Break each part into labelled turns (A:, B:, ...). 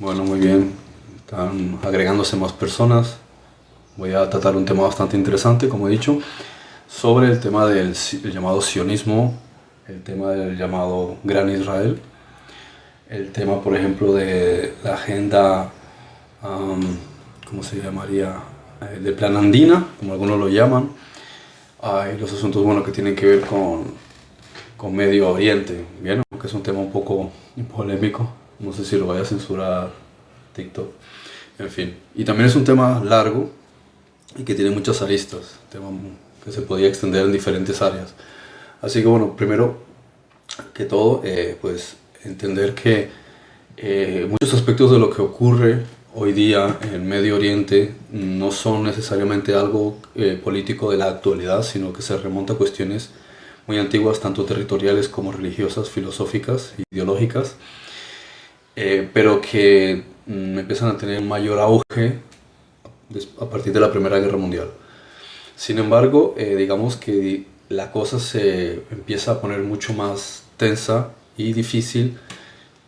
A: Bueno, muy bien. Están agregándose más personas. Voy a tratar un tema bastante interesante, como he dicho, sobre el tema el llamado sionismo, el tema del llamado Gran Israel, el tema, por ejemplo, de la agenda, am, ¿cómo se llamaría? Del plan andina, como algunos lo llaman. Hay los asuntos, bueno, que tienen que ver con Medio Oriente, ¿bien? Aunque es un tema un poco polémico. No sé si lo vaya a censurar TikTok. En fin. Y también es un tema largo y que tiene muchas aristas. Un tema que se podía extender en diferentes áreas. Así que bueno, primero que todo, pues entender que muchos aspectos de lo que ocurre hoy día en Medio Oriente no son necesariamente algo político de la actualidad, sino que se remonta a cuestiones muy antiguas, tanto territoriales como religiosas, filosóficas, ideológicas, pero que empiezan a tener mayor auge a partir de la Primera Guerra Mundial. Sin embargo, digamos que la cosa se empieza a poner mucho más tensa y difícil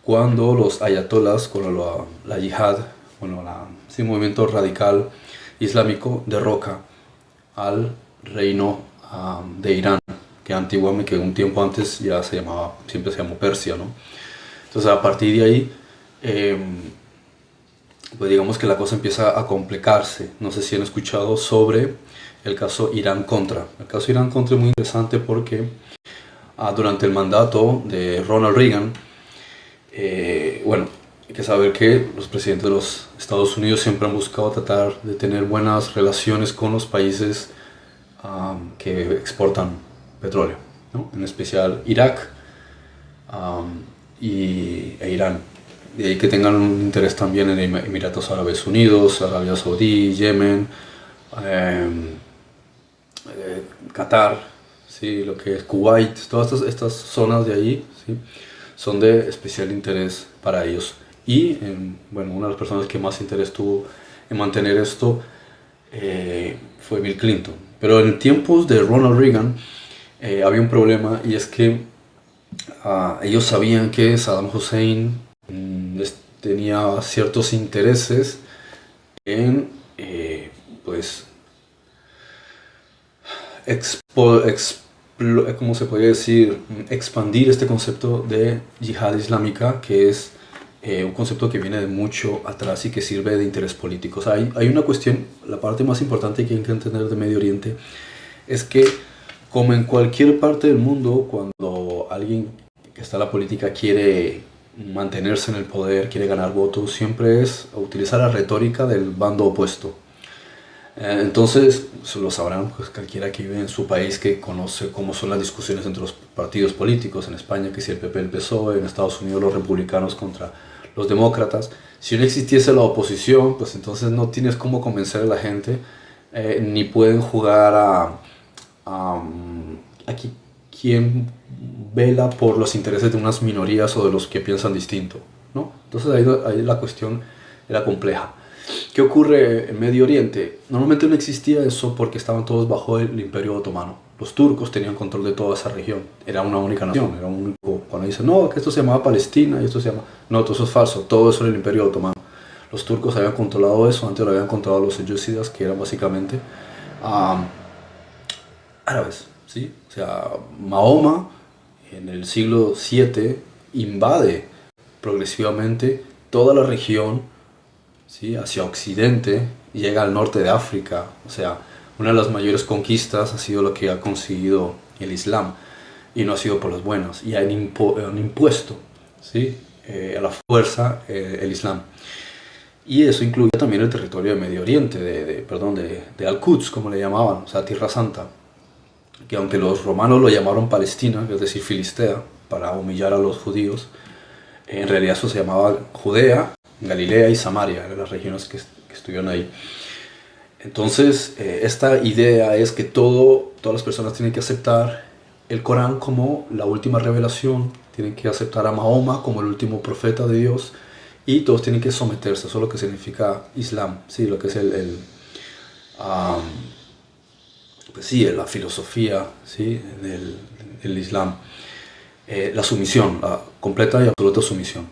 A: cuando los ayatolás, cuando la yihad, bueno, sí, movimiento radical islámico derroca al reino de Irán, que antiguamente, que un tiempo antes ya se llamaba, siempre se llamó Persia, ¿no? Entonces a partir de ahí, eh, pues digamos que la cosa empieza a complicarse. No sé si han escuchado sobre el caso Irán-Contra. El caso Irán-Contra es muy interesante porque durante el mandato de Ronald Reagan, bueno, hay que saber que los presidentes de los Estados Unidos siempre han buscado tratar de tener buenas relaciones con los países que exportan petróleo, ¿no? En especial Irak e Irán. De ahí que tengan un interés también en Emiratos Árabes Unidos, Arabia Saudí, Yemen, Qatar, ¿sí? Lo que es Kuwait, todas estas zonas de ahí, ¿sí? Son de especial interés para ellos. Y bueno, una de las personas que más interés tuvo en mantener esto fue Bill Clinton. Pero en tiempos de Ronald Reagan había un problema, y es que ellos sabían que Saddam Hussein tenía ciertos intereses en pues ¿cómo se podría decir? Expandir este concepto de yihad islámica, que es un concepto que viene de mucho atrás y que sirve de interés político. O sea, hay una cuestión, la parte más importante que hay que entender de Medio Oriente es que, como en cualquier parte del mundo, cuando alguien que está en la política quiere mantenerse en el poder, quiere ganar votos, siempre es utilizar la retórica del bando opuesto. Entonces, lo sabrán pues, cualquiera que vive en su país, que conoce cómo son las discusiones entre los partidos políticos. En España, que si el PP, el PSOE; en Estados Unidos, los republicanos contra los demócratas. Si no existiese la oposición, pues entonces no tienes cómo convencer a la gente, ni pueden jugar a quién vela por los intereses de unas minorías o de los que piensan distinto, ¿no? Entonces ahí la cuestión era compleja. ¿Qué ocurre en Medio Oriente? Normalmente no existía eso porque estaban todos bajo el Imperio Otomano. Los turcos tenían control de toda esa región. Era una única nación, era un único. Cuando dicen, no, que esto se llamaba Palestina y esto se llama... No, todo eso es falso, todo eso era el Imperio Otomano. Los turcos habían controlado eso, antes lo habían controlado los selyúcidas, que eran básicamente árabes, ¿sí? O sea, Mahoma en el siglo VII invade progresivamente toda la región, ¿sí? Hacia occidente, llega al norte de África. O sea, una de las mayores conquistas ha sido lo que ha conseguido el Islam, y no ha sido por las buenas, y han impuesto, ¿sí? A la fuerza el Islam. Y eso incluye también el territorio de Medio Oriente, de Al-Quds, como le llamaban, o sea, Tierra Santa, que aunque los romanos lo llamaron Palestina, es decir, Filistea, para humillar a los judíos, en realidad eso se llamaba Judea, Galilea y Samaria, eran las regiones que estuvieron ahí. Entonces, esta idea es que todas las personas tienen que aceptar el Corán como la última revelación, tienen que aceptar a Mahoma como el último profeta de Dios, y todos tienen que someterse. Eso es lo que significa Islam, ¿sí? Lo que es pues sí, la filosofía, ¿sí? del Islam. La sumisión, la completa y absoluta sumisión.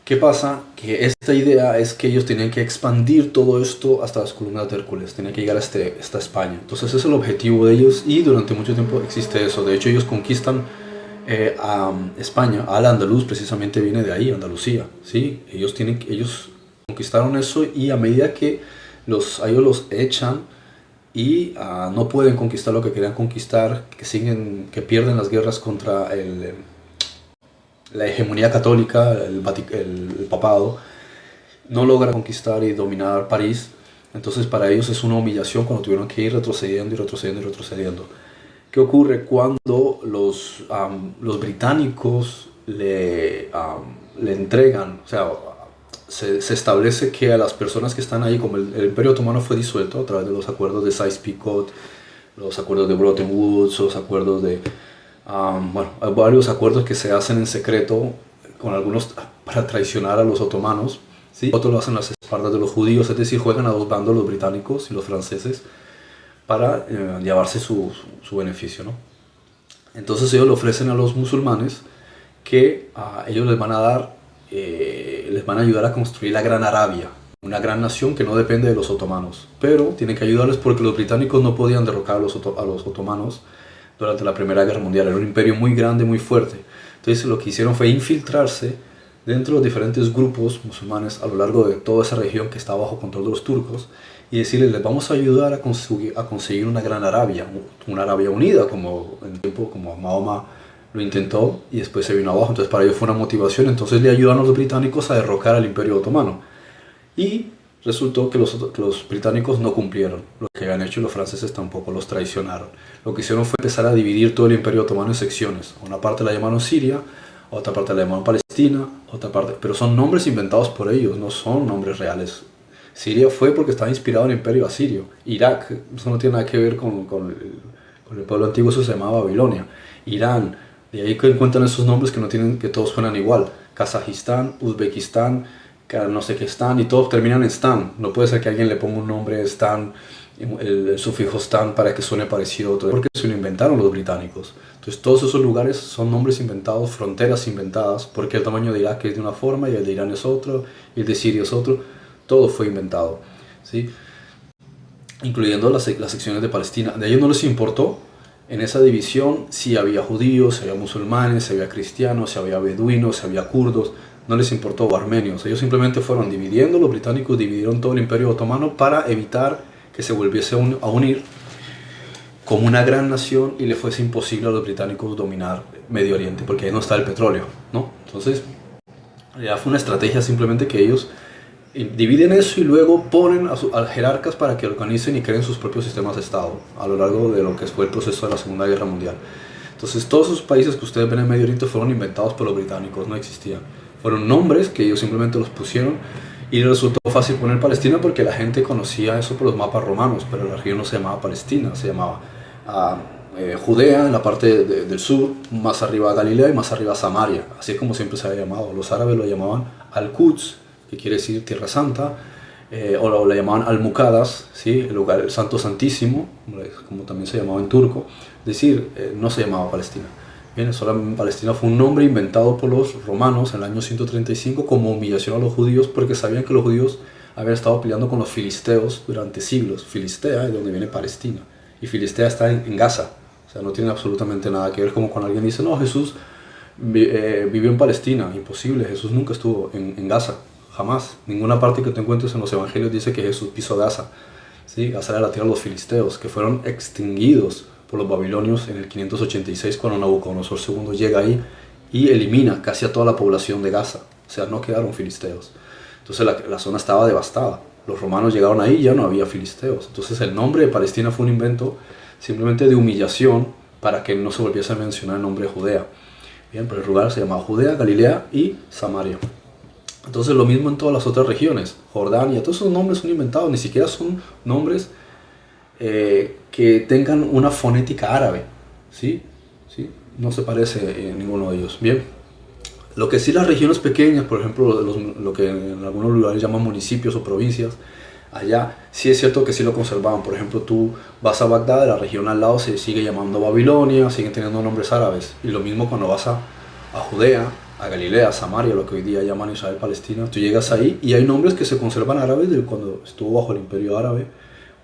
A: ¿Qué pasa? Que esta idea es que ellos tenían que expandir todo esto hasta las columnas de Hércules, tenían que llegar hasta España. Entonces ese es el objetivo de ellos y durante mucho tiempo existe eso. De hecho ellos conquistan a España, al andaluz precisamente viene de ahí, Andalucía. ¿Sí? Ellos conquistaron eso y a medida que a ellos los echan y no pueden conquistar lo que querían conquistar, que pierden las guerras contra la hegemonía católica, el papado, no logra conquistar y dominar París. Entonces para ellos es una humillación cuando tuvieron que ir retrocediendo y retrocediendo y retrocediendo. ¿Qué ocurre cuando los británicos le entregan? O sea, se establece que a las personas que están ahí, como el Imperio Otomano fue disuelto a través de los acuerdos de Sykes-Picot, los acuerdos de Bretton Woods, los acuerdos de... bueno, hay varios acuerdos que se hacen en secreto, con algunos para traicionar a los otomanos, ¿sí? Otros lo hacen a las espaldas de los judíos, es decir, juegan a dos bandos, los británicos y los franceses, para llevarse su beneficio, ¿no? Entonces ellos le ofrecen a los musulmanes que ellos les van a dar, les van a ayudar a construir la Gran Arabia, una gran nación que no depende de los otomanos, pero tienen que ayudarles porque los británicos no podían derrocar a los otomanos durante la Primera Guerra Mundial. Era un imperio muy grande, muy fuerte. Entonces lo que hicieron fue infiltrarse dentro de los diferentes grupos musulmanes a lo largo de toda esa región que estaba bajo control de los turcos y decirles, les vamos a ayudar a conseguir una gran Arabia, una Arabia unida, como en el tiempo como Mahoma lo intentó y después se vino abajo. Entonces para ellos fue una motivación. Entonces le ayudaron a los británicos a derrocar al Imperio Otomano. Y resultó que los británicos no cumplieron lo que habían hecho y los franceses tampoco, los traicionaron. Lo que hicieron fue empezar a dividir todo el Imperio Otomano en secciones. Una parte la llamaron Siria, otra parte la llamaron Palestina, otra parte... Pero son nombres inventados por ellos, no son nombres reales. Siria fue porque estaba inspirado en el Imperio Asirio. Irak, eso no tiene nada que ver con el pueblo antiguo, eso se llamaba Babilonia. Irán, de ahí que encuentran esos nombres que todos suenan igual. Kazajistán, Uzbekistán, no sé qué Stan, y todos terminan en Stan. No puede ser que alguien le ponga un nombre Stan, el sufijo Stan, para que suene parecido a otro, porque se lo inventaron los británicos. Entonces todos esos lugares son nombres inventados, fronteras inventadas, porque el tamaño de Irak es de una forma y el de Irán es otro, y el de Siria es otro. Todo fue inventado, ¿sí? Incluyendo las secciones de Palestina. De ellos no les importó en esa división si había judíos, si había musulmanes, si había cristianos, si había beduinos, si había kurdos. No les importó, o armenios. Ellos simplemente fueron dividiendo, los británicos dividieron todo el Imperio Otomano para evitar que se volviese a unir como una gran nación y le fuese imposible a los británicos dominar Medio Oriente, porque ahí no está el petróleo, ¿no? Entonces, ya fue una estrategia simplemente que ellos dividen eso y luego ponen a jerarcas para que organicen y creen sus propios sistemas de Estado a lo largo de lo que fue el proceso de la Segunda Guerra Mundial. Entonces, todos esos países que ustedes ven en Medio Oriente fueron inventados por los británicos, no existían. Fueron nombres que ellos simplemente los pusieron y les resultó fácil poner Palestina porque la gente conocía eso por los mapas romanos, pero la región no se llamaba Palestina, se llamaba Judea en la parte del sur, más arriba Galilea y más arriba Samaria, así es como siempre se había llamado. Los árabes lo llamaban Al-Quds, que quiere decir Tierra Santa, o lo llamaban Al-Muqaddas, ¿sí? El lugar, el Santo Santísimo, como también se llamaba en turco, es decir, no se llamaba Palestina. Bien, Palestina fue un nombre inventado por los romanos en el año 135 como humillación a los judíos porque sabían que los judíos habían estado peleando con los filisteos durante siglos. Filistea es de donde viene Palestina y Filistea está en Gaza, o sea, no tiene absolutamente nada que ver, como cuando alguien dice, no, Jesús vivió en Palestina. Imposible, Jesús nunca estuvo en Gaza, jamás. Ninguna parte que te encuentres en los evangelios dice que Jesús pisó Gaza, ¿sí? Gaza era la tierra de los filisteos, que fueron extinguidos por los babilonios en el 586 cuando Nabucodonosor II llega ahí y elimina casi a toda la población de Gaza. O sea, no quedaron filisteos. Entonces la zona estaba devastada. Los romanos llegaron ahí y ya no había filisteos. Entonces el nombre de Palestina fue un invento simplemente de humillación para que no se volviese a mencionar el nombre de Judea. Bien, pero el lugar se llamaba Judea, Galilea y Samaria. Entonces lo mismo en todas las otras regiones. Jordania, todos esos nombres son inventados, ni siquiera son nombres que tengan una fonética árabe, ¿sí? ¿Sí? No se parece en ninguno de ellos. Bien, lo que sí las regiones pequeñas, por ejemplo, lo que en algunos lugares llaman municipios o provincias, allá sí es cierto que sí lo conservaban. Por ejemplo, tú vas a Bagdad, la región al lado se sigue llamando Babilonia, siguen teniendo nombres árabes. Y lo mismo cuando vas a Judea, a Galilea, a Samaria, lo que hoy día llaman Israel-Palestina. Tú llegas ahí y hay nombres que se conservan árabes de cuando estuvo bajo el Imperio Árabe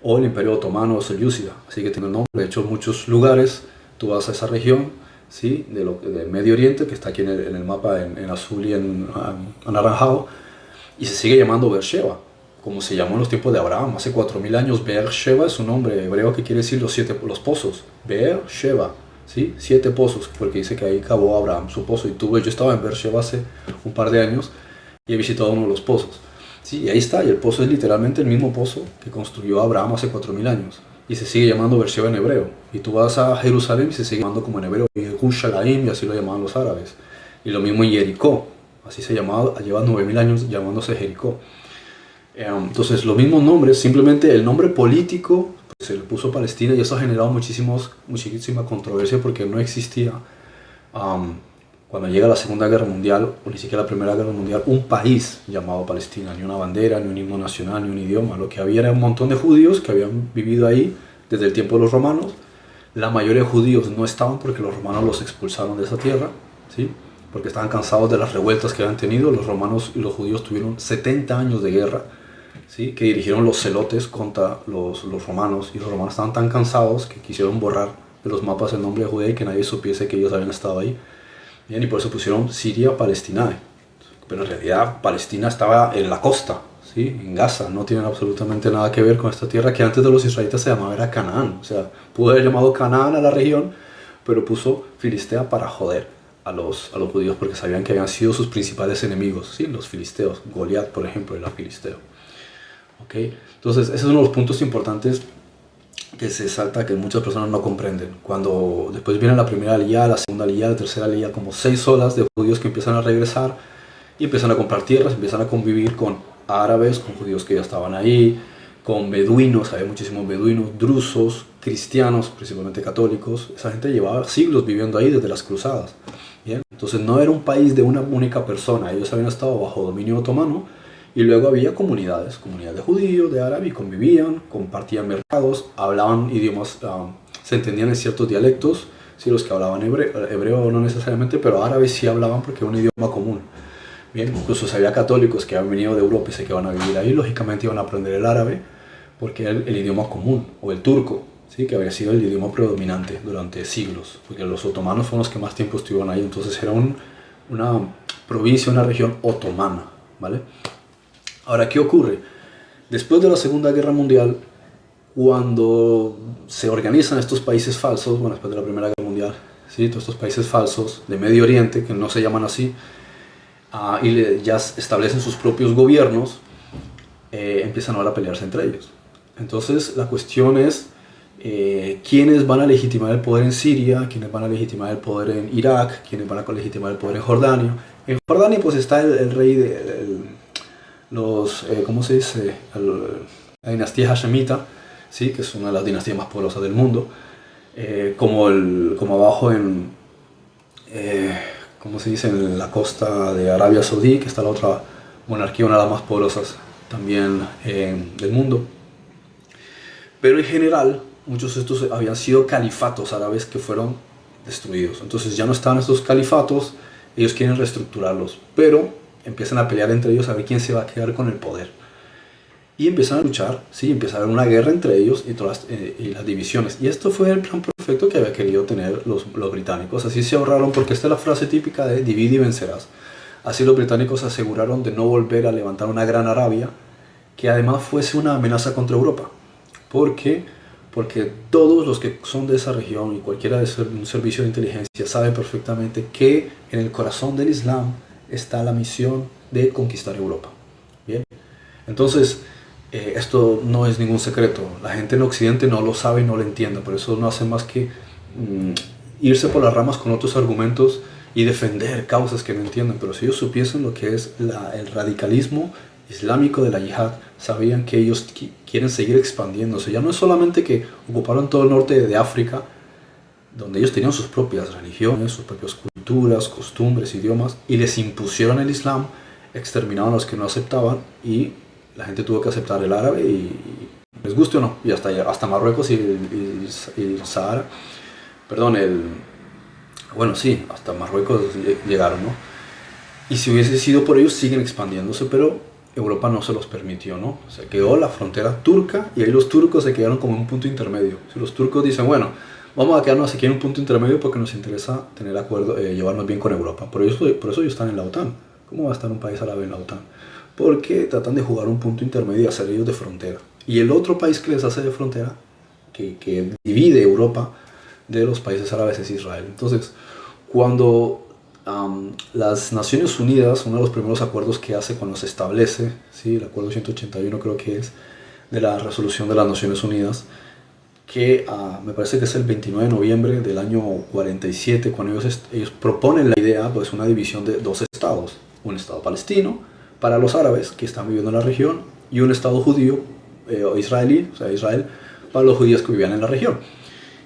A: o el Imperio Otomano o Selyúcida. Así que tiene el nombre. De hecho, en muchos lugares tú vas a esa región, ¿sí? Del Medio Oriente, que está aquí en el mapa en azul y en anaranjado, y se sigue llamando Beersheba, como se llamó en los tiempos de Abraham. Hace 4000 años, Beersheba es un nombre hebreo que quiere decir los pozos. Beersheba. ¿Sí? 7 pozos, porque dice que ahí cavó Abraham su pozo. Yo estaba en Beersheba hace un par de años y he visitado uno de los pozos. ¿Sí? Y ahí está, y el pozo es literalmente el mismo pozo que construyó Abraham hace 4000 años. Y se sigue llamando Beersheba en hebreo. Y tú vas a Jerusalén y se sigue llamando como en hebreo, Yerushalayim, y así lo llamaban los árabes. Y lo mismo en Jericó, así se llamaba, lleva 9000 años llamándose Jericó. Entonces, los mismos nombres, simplemente el nombre político se le puso Palestina, y eso ha generado muchísima controversia porque no existía, cuando llega la Segunda Guerra Mundial, o ni siquiera la Primera Guerra Mundial, un país llamado Palestina, ni una bandera, ni un himno nacional, ni un idioma. Lo que había era un montón de judíos que habían vivido ahí desde el tiempo de los romanos. La mayoría de judíos no estaban porque los romanos los expulsaron de esa tierra, ¿sí? Porque estaban cansados de las revueltas que habían tenido. Los romanos y los judíos tuvieron 70 años de guerra, ¿sí? Que dirigieron los celotes contra los romanos, y los romanos estaban tan cansados que quisieron borrar de los mapas el nombre de Judea y que nadie supiese que ellos habían estado ahí. Bien, y por eso pusieron Siria Palestina, pero en realidad Palestina estaba en la costa, ¿sí? En Gaza. No tienen absolutamente nada que ver con esta tierra que antes de los israelitas se llamaba era Canaán. O sea, pudo haber llamado Canaán a la región, pero puso Filistea para joder a los judíos, porque sabían que habían sido sus principales enemigos, ¿sí? Los filisteos. Goliat, por ejemplo, era filisteo. ¿Okay? Entonces, ese es uno de los puntos importantes que se salta, que muchas personas no comprenden. Cuando después viene la primera aliyá, la segunda aliyá, la tercera aliyá, como 6 olas de judíos que empiezan a regresar y empiezan a comprar tierras, empiezan a convivir con árabes, con judíos que ya estaban ahí, con beduinos, había muchísimos beduinos, drusos, cristianos, principalmente católicos. Esa gente llevaba siglos viviendo ahí desde las cruzadas. ¿Bien? Entonces no era un país de una única persona, ellos habían estado bajo dominio otomano. Y luego había comunidades de judíos, de árabes, y convivían, compartían mercados, hablaban idiomas, se entendían en ciertos dialectos, ¿sí? Los que hablaban hebreo no necesariamente, pero árabe sí hablaban porque era un idioma común. Bien, incluso si había católicos que habían venido de Europa y se que iban a vivir ahí, lógicamente iban a aprender el árabe porque era el idioma común, o el turco, ¿sí? Que había sido el idioma predominante durante siglos, porque los otomanos fueron los que más tiempo estuvieron ahí. Entonces era una provincia, una región otomana, ¿vale? Ahora, ¿qué ocurre? Después de la Segunda Guerra Mundial, cuando se organizan estos países falsos, bueno, después de la Primera Guerra Mundial, ¿sí? Todos estos países falsos de Medio Oriente, que no se llaman así, ya establecen sus propios gobiernos, empiezan ahora a pelearse entre ellos. Entonces, la cuestión es, ¿quiénes van a legitimar el poder en Siria? ¿Quiénes van a legitimar el poder en Irak? ¿Quiénes van a legitimar el poder en Jordania? En Jordania, pues, está el rey ¿cómo se dice? La dinastía Hashemita, ¿sí? Que es una de las dinastías más poderosas del mundo, como abajo ¿cómo se dice? En la costa de Arabia Saudí, que está la otra monarquía, una de las más poderosas también del mundo. Pero en general, muchos de estos habían sido califatos árabes que fueron destruidos. Entonces ya no estaban estos califatos, ellos quieren reestructurarlos, pero empiezan a pelear entre ellos a ver quién se va a quedar con el poder. Y empiezan a luchar, ¿sí? Empieza a haber una guerra entre ellos y las divisiones. Y esto fue el plan perfecto que había querido tener los británicos. Así se ahorraron, porque esta es la frase típica de divide y vencerás. Así los británicos aseguraron de no volver a levantar una gran Arabia, que además fuese una amenaza contra Europa. ¿Por qué? Porque todos los que son de esa región y cualquiera de un servicio de inteligencia sabe perfectamente que en el corazón del Islam está la misión de conquistar Europa. Bien, entonces esto no es ningún secreto. La gente en Occidente no lo sabe y no lo entiende. Por eso no hace más que irse por las ramas con otros argumentos y defender causas que no entienden. Pero si ellos supiesen lo que es el radicalismo islámico de la yihad, sabían que ellos quieren seguir expandiéndose. Ya no es solamente que ocuparon todo el norte de África, donde ellos tenían sus propias religiones, sus propias culturas, costumbres, idiomas, y les impusieron el Islam, exterminaron a los que no aceptaban, y la gente tuvo que aceptar el árabe, y les guste o no, y hasta Marruecos y Sahara, perdón, bueno, sí, hasta Marruecos llegaron, ¿no? Y si hubiese sido por ellos, siguen expandiéndose, pero Europa no se los permitió, ¿no? Se quedó la frontera turca y ahí los turcos se quedaron como en un punto intermedio. Si los turcos dicen, bueno, vamos a quedarnos aquí en un punto intermedio porque nos interesa tener acuerdo, llevarnos bien con Europa. Por eso ellos están en la OTAN. ¿Cómo va a estar un país árabe en la OTAN? Porque tratan de jugar un punto intermedio y hacer ellos de frontera. Y el otro país que les hace de frontera, que divide Europa de los países árabes, es Israel. Entonces, cuando las Naciones Unidas, uno de los primeros acuerdos que hace cuando se establece, ¿sí? El acuerdo 181 creo que es, de la resolución de las Naciones Unidas, que me parece que es el 29 de noviembre del año 47, cuando ellos proponen la idea, pues una división de dos estados, un estado palestino para los árabes que están viviendo en la región y un estado judío o israelí, o sea Israel, para los judíos que vivían en la región.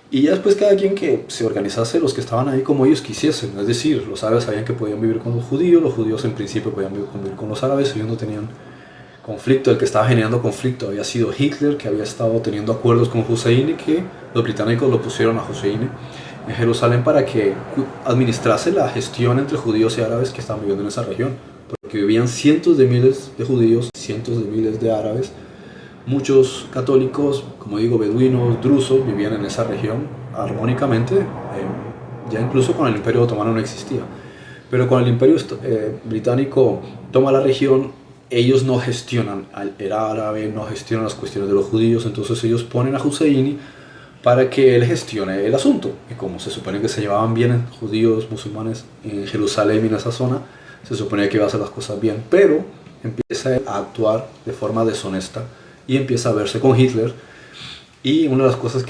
A: Y ya después cada quien que se organizase, los que estaban ahí como ellos quisiesen, es decir, los árabes sabían que podían vivir con los judíos en principio podían vivir con los árabes, ellos no tenían conflicto. El que estaba generando conflicto había sido Hitler, que había estado teniendo acuerdos con Hussein, que los británicos lo pusieron a Hussein en Jerusalén para que administrase la gestión entre judíos y árabes que estaban viviendo en esa región, porque vivían cientos de miles de judíos, cientos de miles de árabes. Muchos católicos, como digo, beduinos, drusos, vivían en esa región armónicamente, ya incluso con el Imperio Otomano no existía. Pero con el Imperio Británico toma la región, ellos no gestionan, era árabe, no gestionan las cuestiones de los judíos, entonces ellos ponen a Husseini para que él gestione el asunto. Y como se supone que se llevaban bien judíos, musulmanes en Jerusalén y en esa zona, se suponía que iba a hacer las cosas bien, pero empieza a actuar de forma deshonesta y empieza a verse con Hitler, y una de las cosas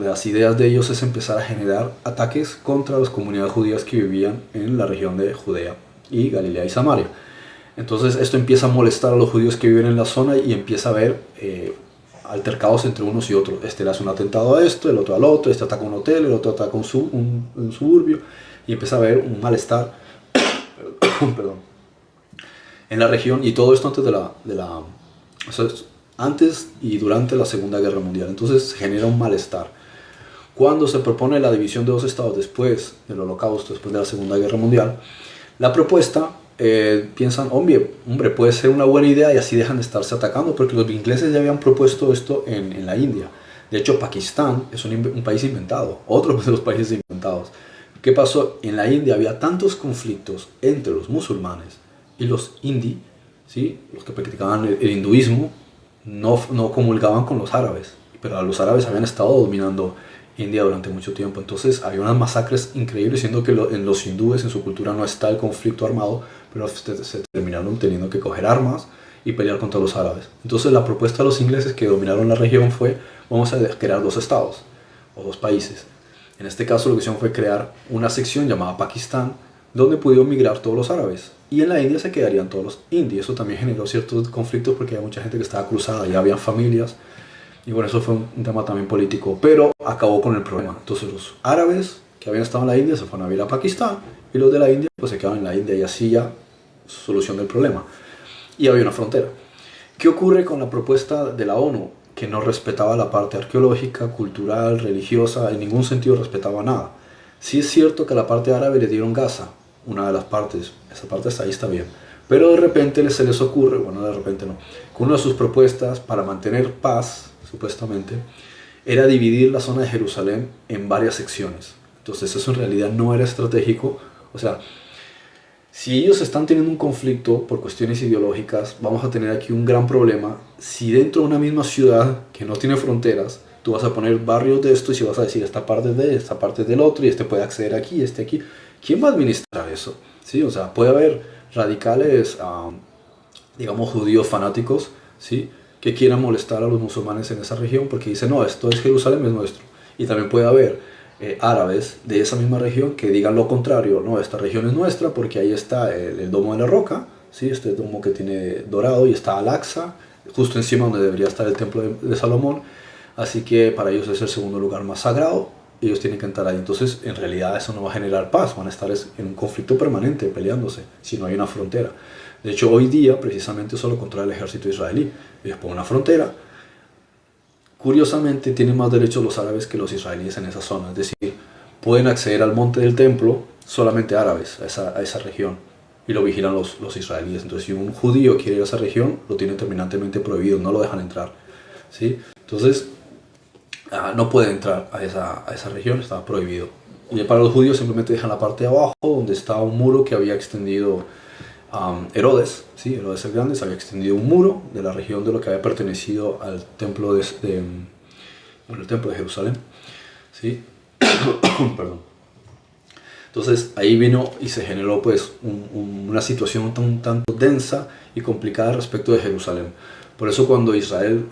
A: las ideas de ellos es empezar a generar ataques contra las comunidades judías que vivían en la región de Judea y Galilea y Samaria. Entonces esto empieza a molestar a los judíos que viven en la zona y empieza a haber altercados entre unos y otros. Este le hace un atentado a esto, el otro al otro, este ataca un hotel, el otro ataca un suburbio, y empieza a haber un malestar perdón, en la región, y todo esto o sea, antes y durante la Segunda Guerra Mundial. Entonces se genera un malestar. Cuando se propone la división de dos estados después del Holocausto, después de la Segunda Guerra Mundial, la propuesta, piensan, hombre, puede ser una buena idea, y así dejan de estarse atacando, porque los ingleses ya habían propuesto esto en la India. De hecho, Pakistán es un país inventado, otro de los países inventados. ¿Qué pasó? En la India había tantos conflictos entre los musulmanes y los hindi, ¿sí? Los que practicaban el hinduismo, no comulgaban con los árabes, pero los árabes habían estado dominando India durante mucho tiempo. Entonces había unas masacres increíbles, siendo que en los hindúes, en su cultura, no está el conflicto armado, pero se terminaron teniendo que coger armas y pelear contra los árabes. Entonces la propuesta de los ingleses, que dominaron la región, fue: vamos a crear dos estados o dos países. En este caso lo que hicieron fue crear una sección llamada Pakistán, donde pudieron migrar todos los árabes, y en la India se quedarían todos los indios. Eso también generó ciertos conflictos porque había mucha gente que estaba cruzada, ya habían familias, y bueno, eso fue un tema también político, pero acabó con el problema. Entonces los árabes que habían estado en la India se fueron a vivir a Pakistán, y los de la India pues se quedaron en la India, y así ya solución del problema. Y había una frontera. ¿Qué ocurre con la propuesta de la ONU? Que no respetaba la parte arqueológica, cultural, religiosa, en ningún sentido respetaba nada. Sí es cierto que a la parte árabe le dieron Gaza, una de las partes, esa parte está ahí, está bien, pero de repente se les ocurre, bueno, de repente no, que una de sus propuestas para mantener paz, supuestamente, era dividir la zona de Jerusalén en varias secciones. Entonces eso en realidad no era estratégico. O sea, si ellos están teniendo un conflicto por cuestiones ideológicas, vamos a tener aquí un gran problema si dentro de una misma ciudad que no tiene fronteras, tú vas a poner barrios de estos y vas a decir esta parte de esta parte del otro, y este puede acceder aquí, este aquí. ¿Quién va a administrar eso? ¿Sí? O sea, puede haber radicales, digamos, judíos fanáticos, ¿sí?, que quieran molestar a los musulmanes en esa región porque dicen, no, esto es Jerusalén, es nuestro. Y también puede haber árabes de esa misma región que digan lo contrario, no, esta región es nuestra porque ahí está el Domo de la Roca, ¿sí?, este domo que tiene dorado, y está Al-Aqsa, justo encima donde debería estar el templo de Salomón, así que para ellos es el segundo lugar más sagrado, ellos tienen que entrar ahí. Entonces en realidad eso no va a generar paz, van a estar en un conflicto permanente peleándose si no hay una frontera. De hecho, hoy día precisamente solo contra el ejército israelí. Ellos ponen una frontera. Curiosamente tienen más derechos los árabes que los israelíes en esa zona, es decir, pueden acceder al monte del templo solamente árabes a esa región, y lo vigilan los israelíes. Entonces, si un judío quiere ir a esa región, lo tienen terminantemente prohibido, no lo dejan entrar, ¿sí? Entonces, no puede entrar a esa región, está prohibido. Y para los judíos simplemente dejan la parte de abajo, donde estaba un muro que había extendido Herodes, ¿sí? Herodes el Grande se había extendido un muro de la región de lo que había pertenecido al templo el templo de Jerusalén, ¿sí? Perdón. Entonces ahí vino y se generó pues una situación un tanto densa y complicada respecto de Jerusalén. Por eso cuando Israel,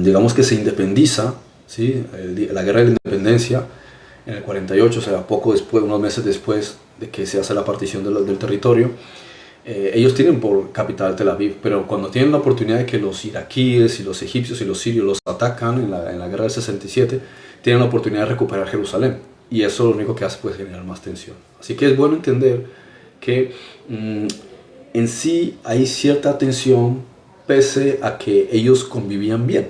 A: digamos que se independiza, ¿sí? La guerra de la independencia en el 48, o sea, poco después, unos meses después de que se hace la partición del territorio, ellos tienen por capital Tel Aviv, pero cuando tienen la oportunidad de que los iraquíes y los egipcios y los sirios los atacan en la guerra del 67, tienen la oportunidad de recuperar Jerusalén. Y eso lo único que hace pues generar más tensión. Así que es bueno entender que en sí hay cierta tensión pese a que ellos convivían bien.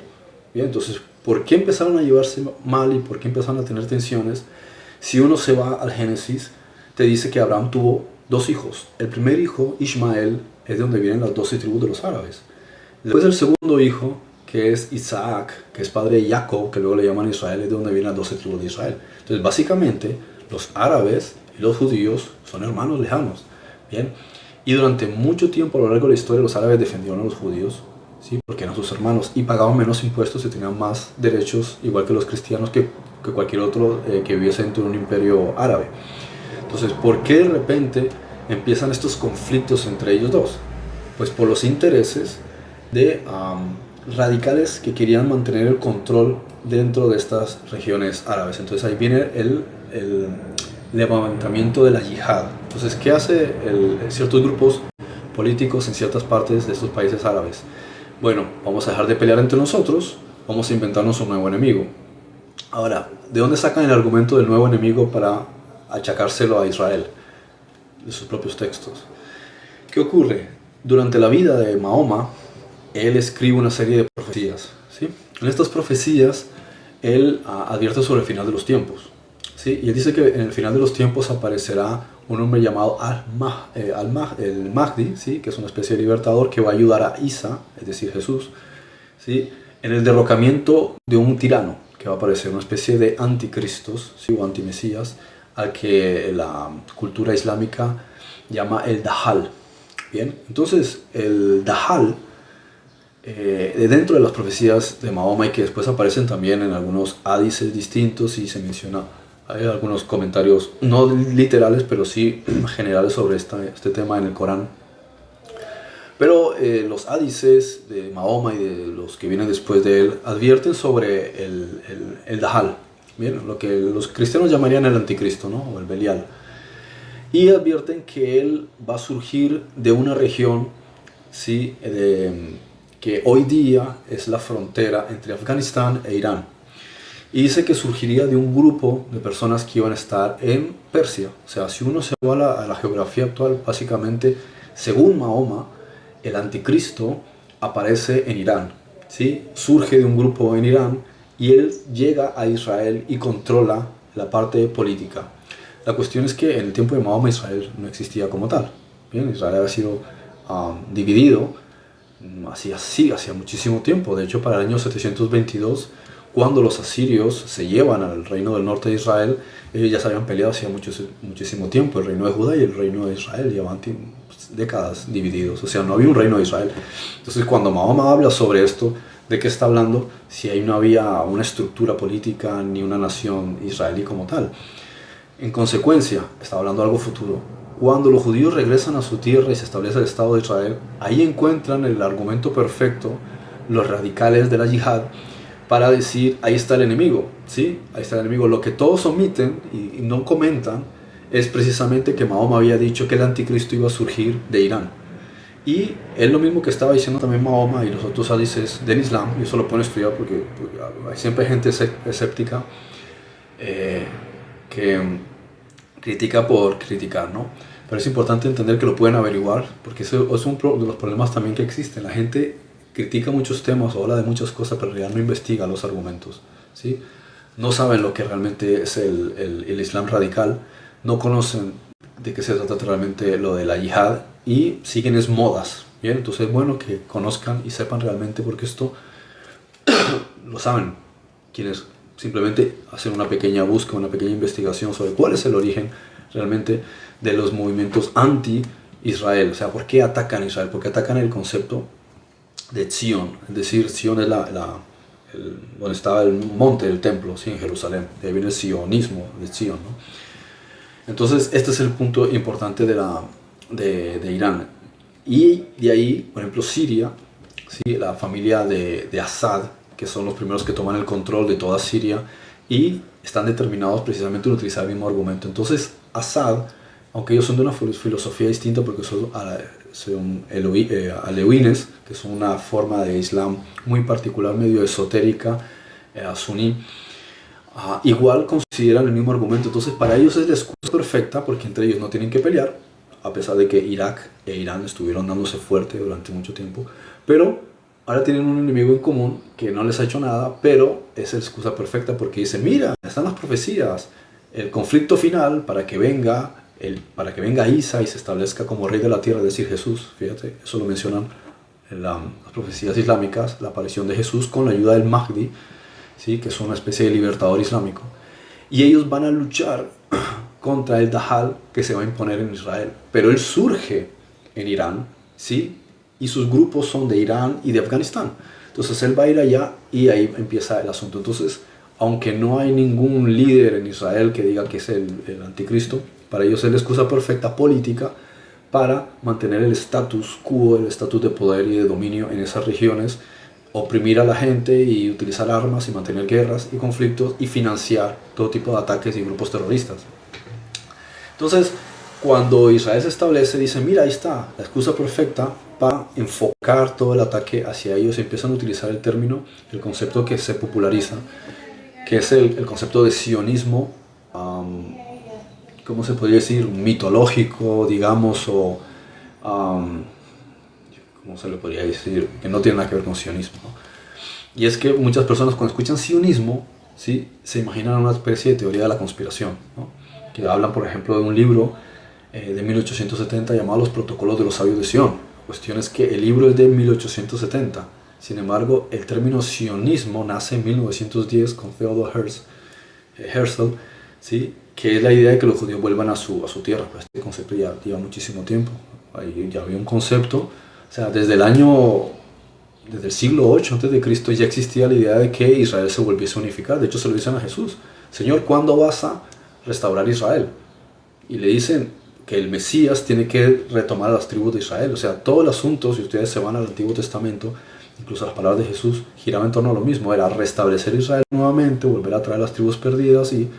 A: Bien, entonces, ¿por qué empezaron a llevarse mal y por qué empezaron a tener tensiones? Si uno se va al Génesis, te dice que Abraham tuvo 2 hijos. El primer hijo, Ismael, es de donde vienen las 12 tribus de los árabes. Después el segundo hijo, que es Isaac, que es padre de Jacob, que luego le llaman Israel, es de donde vienen las 12 tribus de Israel. Entonces, básicamente, los árabes y los judíos son hermanos lejanos. Bien, y durante mucho tiempo a lo largo de la historia los árabes defendieron a los judíos, ¿sí? Porque eran sus hermanos y pagaban menos impuestos y tenían más derechos, igual que los cristianos, que cualquier otro que viviese dentro de un imperio árabe. Entonces, ¿por qué de repente empiezan estos conflictos entre ellos dos? Pues por los intereses de radicales que querían mantener el control dentro de estas regiones árabes. Entonces ahí viene el levantamiento de la yihad. Entonces, ¿qué hace ciertos grupos políticos en ciertas partes de estos países árabes? Bueno, vamos a dejar de pelear entre nosotros, vamos a inventarnos un nuevo enemigo. Ahora, ¿de dónde sacan el argumento del nuevo enemigo para achacárselo a Israel? De sus propios textos. ¿Qué ocurre? Durante la vida de Mahoma, él escribe una serie de profecías, ¿sí? En estas profecías, él advierte sobre el final de los tiempos, ¿sí? Y él dice que en el final de los tiempos aparecerá un hombre llamado el Mahdi, ¿sí? Que es una especie de libertador que va a ayudar a Isa, es decir, Jesús, ¿sí? En el derrocamiento de un tirano, que va a aparecer una especie de anticristos, ¿sí? O antimesías, al que la cultura islámica llama el Dajjal. Bien, entonces el Dajjal, dentro de las profecías de Mahoma y que después aparecen también en algunos hadices distintos y se menciona, hay algunos comentarios no literales pero sí generales sobre este tema en el Corán. Pero los hadices de Mahoma y de los que vienen después de él advierten sobre el Dajjal, bien, lo que los cristianos llamarían el anticristo, ¿no? O el Belial. Y advierten que él va a surgir de una región, ¿sí? Que hoy día es la frontera entre Afganistán e Irán. Y dice que surgiría de un grupo de personas que iban a estar en Persia. O sea, si uno se va a la geografía actual, básicamente, según Mahoma, el anticristo aparece en Irán, ¿sí? Surge de un grupo en Irán y él llega a Israel y controla la parte política. La cuestión es que en el tiempo de Mahoma Israel no existía como tal. Bien, Israel había sido dividido hacía muchísimo tiempo. De hecho, para el año 722, cuando los asirios se llevan al reino del norte de Israel, ellos ya se habían peleado hacía muchísimo tiempo. El reino de Judá y el reino de Israel llevaban décadas divididos. O sea, no había un reino de Israel. Entonces, cuando Mahoma habla sobre esto, ¿de qué está hablando? Si ahí no había una estructura política ni una nación israelí como tal. En consecuencia, está hablando de algo futuro. Cuando los judíos regresan a su tierra y se establece el Estado de Israel, ahí encuentran el argumento perfecto, los radicales de la yihad, para decir, ahí está el enemigo, ¿sí? Ahí está el enemigo. Lo que todos omiten y no comentan es precisamente que Mahoma había dicho que el anticristo iba a surgir de Irán. Y es lo mismo que estaba diciendo también Mahoma y los otros hadices del Islam, y eso lo pueden estudiar porque siempre hay gente escéptica que critica por criticar, ¿no? Pero es importante entender que lo pueden averiguar, porque eso es uno de los problemas también que existen. La gente critica muchos temas o habla de muchas cosas, pero en realidad no investiga los argumentos, ¿sí? No saben lo que realmente es el Islam radical, no conocen de qué se trata realmente lo de la yihad y siguen es modas. Bien, entonces es bueno que conozcan y sepan realmente, porque esto lo saben quienes simplemente hacen una pequeña búsqueda, una pequeña investigación sobre cuál es el origen realmente de los movimientos anti-Israel. O sea, ¿por qué atacan a Israel? ¿Por qué atacan el concepto de Zion? Es decir, Zion es donde estaba el monte del templo, ¿sí? En Jerusalén. De ahí viene el sionismo de Zion, ¿no? Entonces, este es el punto importante de Irán. Y de ahí, por ejemplo, Siria, ¿sí? La familia de Assad, que son los primeros que toman el control de toda Siria y están determinados precisamente en utilizar el mismo argumento. Entonces, Assad, aunque ellos son de una filosofía distinta porque son aleuines, que son una forma de Islam muy particular, medio esotérica, suní, igual consideran el mismo argumento. Entonces, para ellos es la excusa perfecta porque entre ellos no tienen que pelear, a pesar de que Irak e Irán estuvieron dándose fuerte durante mucho tiempo, pero ahora tienen un enemigo en común que no les ha hecho nada, pero es la excusa perfecta porque dice, mira, están las profecías, el conflicto final para que venga Isa y se establezca como rey de la tierra, es decir, Jesús. Fíjate, eso lo mencionan en las profecías islámicas, la aparición de Jesús con la ayuda del Mahdi, ¿sí? Que es una especie de libertador islámico. Y ellos van a luchar contra el Dajjal que se va a imponer en Israel. Pero él surge en Irán, ¿sí? Y sus grupos son de Irán y de Afganistán. Entonces él va a ir allá y ahí empieza el asunto. Entonces, aunque no hay ningún líder en Israel que diga que es el anticristo, para ellos es la excusa perfecta política para mantener el status quo, el estatus de poder y de dominio en esas regiones, oprimir a la gente y utilizar armas y mantener guerras y conflictos y financiar todo tipo de ataques y grupos terroristas. Entonces, cuando Israel se establece, dicen, mira, ahí está, la excusa perfecta para enfocar todo el ataque hacia ellos. Empiezan a utilizar el término, el concepto que se populariza, que es el concepto de sionismo, ¿cómo se podría decir? Mitológico, digamos, o ¿cómo se le podría decir? Que no tiene nada que ver con sionismo, ¿no? Y es que muchas personas cuando escuchan sionismo, ¿sí? Se imaginan una especie de teoría de la conspiración, ¿no? Que hablan, por ejemplo, de un libro de 1870 llamado Los Protocolos de los Sabios de Sion. Cuestión es que el libro es de 1870. Sin embargo, el término sionismo nace en 1910 con Theodor Herzl, ¿sí? Que es la idea de que los judíos vuelvan a su tierra. Pues este concepto ya lleva muchísimo tiempo. Ahí ya había un concepto, o sea, desde el siglo 8 a.C. ya existía la idea de que Israel se volviese a unificar. De hecho, se lo dicen a Jesús: Señor, ¿cuándo vas a restaurar Israel? Y le dicen que el Mesías tiene que retomar las tribus de Israel. O sea, todo el asunto, si ustedes se van al Antiguo Testamento, incluso las palabras de Jesús giraban en torno a lo mismo. Era restablecer Israel nuevamente, volver a traer las tribus perdidas y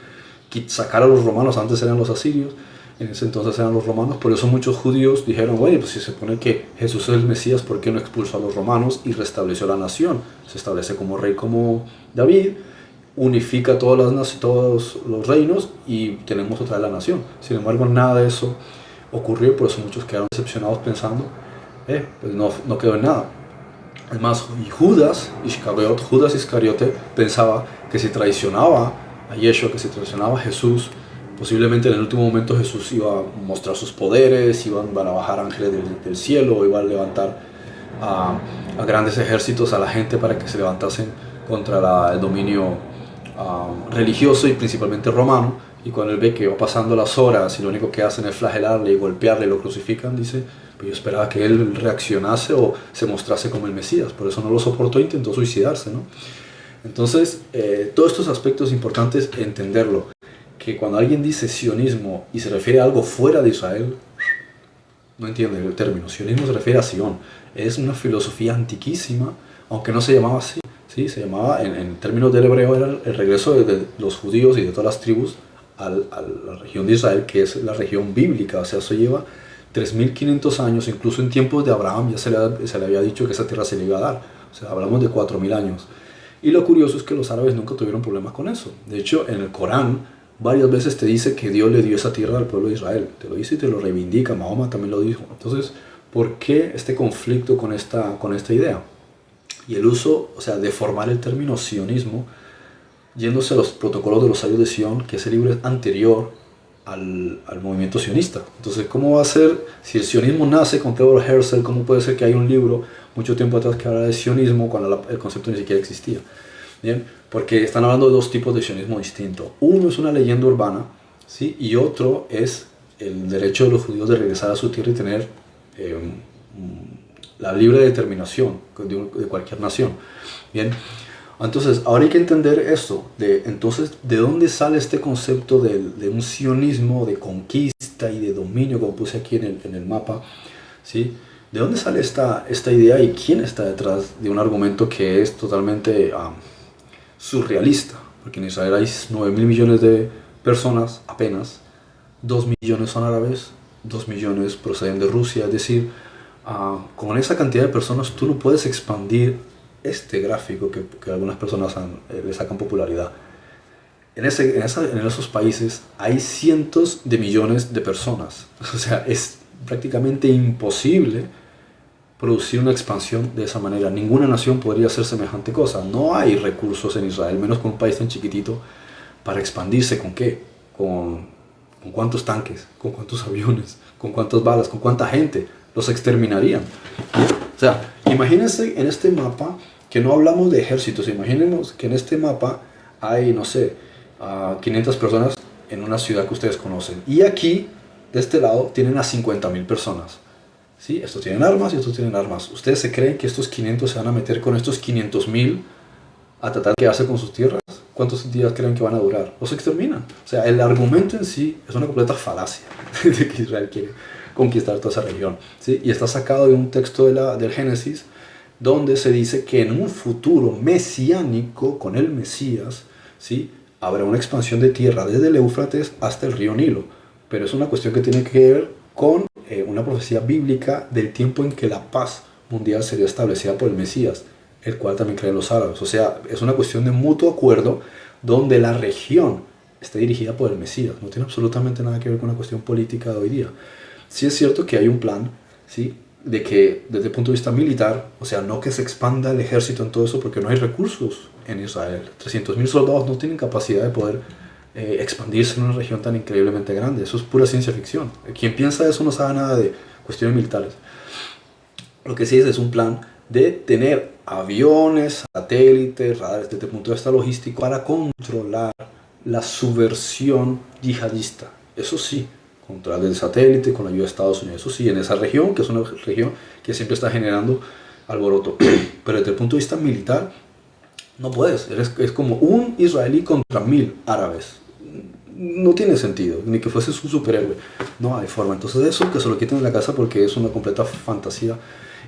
A: sacar a los romanos. Antes eran los asirios, en ese entonces eran los romanos. Por eso muchos judíos dijeron, bueno, pues si se supone que Jesús es el Mesías, ¿por qué no expulsó a los romanos y restableció la nación? Se establece como rey como David, unifica todos los reinos y tenemos otra vez la nación. Sin embargo, nada de eso ocurrió, por eso muchos quedaron decepcionados pensando, pues no quedó en nada. Además, Judas Iscariote pensaba que si traicionaba a Yeshua, que si traicionaba a Jesús, posiblemente en el último momento Jesús iba a mostrar sus poderes, iban a bajar ángeles del cielo, iba a levantar a grandes ejércitos a la gente para que se levantasen contra el dominio religioso y principalmente romano. Y cuando él ve que va pasando las horas y lo único que hacen es flagelarle y golpearle y lo crucifican, dice, pues yo esperaba que él reaccionase o se mostrase como el Mesías. Por eso no lo soportó e intentó suicidarse, ¿no? Entonces, todos estos aspectos importantes entenderlo. Que cuando alguien dice sionismo y se refiere a algo fuera de Israel, no entiende el término. Sionismo se refiere a Sion. Es una filosofía antiquísima, aunque no se llamaba así. ¿Sí? Se llamaba, en términos del hebreo, era el regreso de los judíos y de todas las tribus a la región de Israel, que es la región bíblica. O sea, eso lleva 3.500 años. Incluso en tiempos de Abraham ya se le había dicho que esa tierra se le iba a dar. O sea, hablamos de 4.000 años. Y lo curioso es que los árabes nunca tuvieron problemas con eso. De hecho, en el Corán varias veces te dice que Dios le dio esa tierra al pueblo de Israel. Te lo dice y te lo reivindica. Mahoma también lo dijo. Entonces, ¿por qué este conflicto con esta idea? Y el uso, o sea, de formar el término sionismo, yéndose a los protocolos de los sabios de Sion, que ese libro es anterior al movimiento sionista. Entonces, ¿cómo va a ser, si el sionismo nace con Theodor Herzl, cómo puede ser que hay un libro mucho tiempo atrás que habla de sionismo cuando el concepto ni siquiera existía? Bien, porque están hablando de dos tipos de sionismo distintos. Uno es una leyenda urbana, ¿sí? Y otro es el derecho de los judíos de regresar a su tierra y tener la libre determinación de cualquier nación. Bien, entonces ahora hay que entender esto, entonces, ¿de dónde sale este concepto de un sionismo de conquista y de dominio, como puse aquí en el mapa? ¿Sí? ¿De dónde sale esta idea y quién está detrás de un argumento que es totalmente surrealista? Porque en Israel hay 9.000 millones de personas apenas, 2 millones son árabes, 2 millones proceden de Rusia, es decir, con esa cantidad de personas tú no puedes expandir este gráfico que algunas personas le sacan popularidad. En esos países hay cientos de millones de personas. O sea, es prácticamente imposible producir una expansión de esa manera. Ninguna nación podría hacer semejante cosa. No hay recursos en Israel, menos con un país tan chiquitito, para expandirse. ¿Con qué? ¿Con cuántos tanques? ¿Con cuántos aviones? ¿Con cuántas balas? ¿Con cuánta gente? Los exterminarían. O sea, imagínense en este mapa que no hablamos de ejércitos. Imaginemos que en este mapa hay, no sé, 500 personas en una ciudad que ustedes conocen. Y aquí, de este lado, tienen a 50.000 personas. ¿Sí? Estos tienen armas y estos tienen armas. ¿Ustedes se creen que estos 500 se van a meter con estos 500.000 a tratar de quedarse con sus tierras? ¿Cuántos días creen que van a durar? Los exterminan. O sea, el argumento en sí es una completa falacia de que Israel quiere conquistar toda esa región. ¿Sí? Y está sacado de un texto del Génesis, donde se dice que en un futuro mesiánico, con el Mesías, ¿sí?, habrá una expansión de tierra desde el Éufrates hasta el río Nilo. Pero es una cuestión que tiene que ver con una profecía bíblica del tiempo en que la paz mundial sería establecida por el Mesías, el cual también creen los árabes. O sea, es una cuestión de mutuo acuerdo donde la región está dirigida por el Mesías. No tiene absolutamente nada que ver con la cuestión política de hoy día. Sí es cierto que hay un plan, ¿sí?, de que desde el punto de vista militar, o sea, no que se expanda el ejército en todo eso, porque no hay recursos en Israel. 300.000 soldados no tienen capacidad de poder expandirse en una región tan increíblemente grande. Eso es pura ciencia ficción. Quien piensa eso no sabe nada de cuestiones militares. Lo que sí es un plan de tener aviones, satélites, radares desde el punto de vista logístico para controlar la subversión yihadista. Eso sí, control del satélite con la ayuda de Estados Unidos. Eso sí, en esa región, que es una región que siempre está generando alboroto. Pero desde el punto de vista militar, no puedes. Es como un israelí contra 1.000 árabes. No tiene sentido, ni que fueses un superhéroe. No hay forma. Entonces eso que se lo quiten de la casa porque es una completa fantasía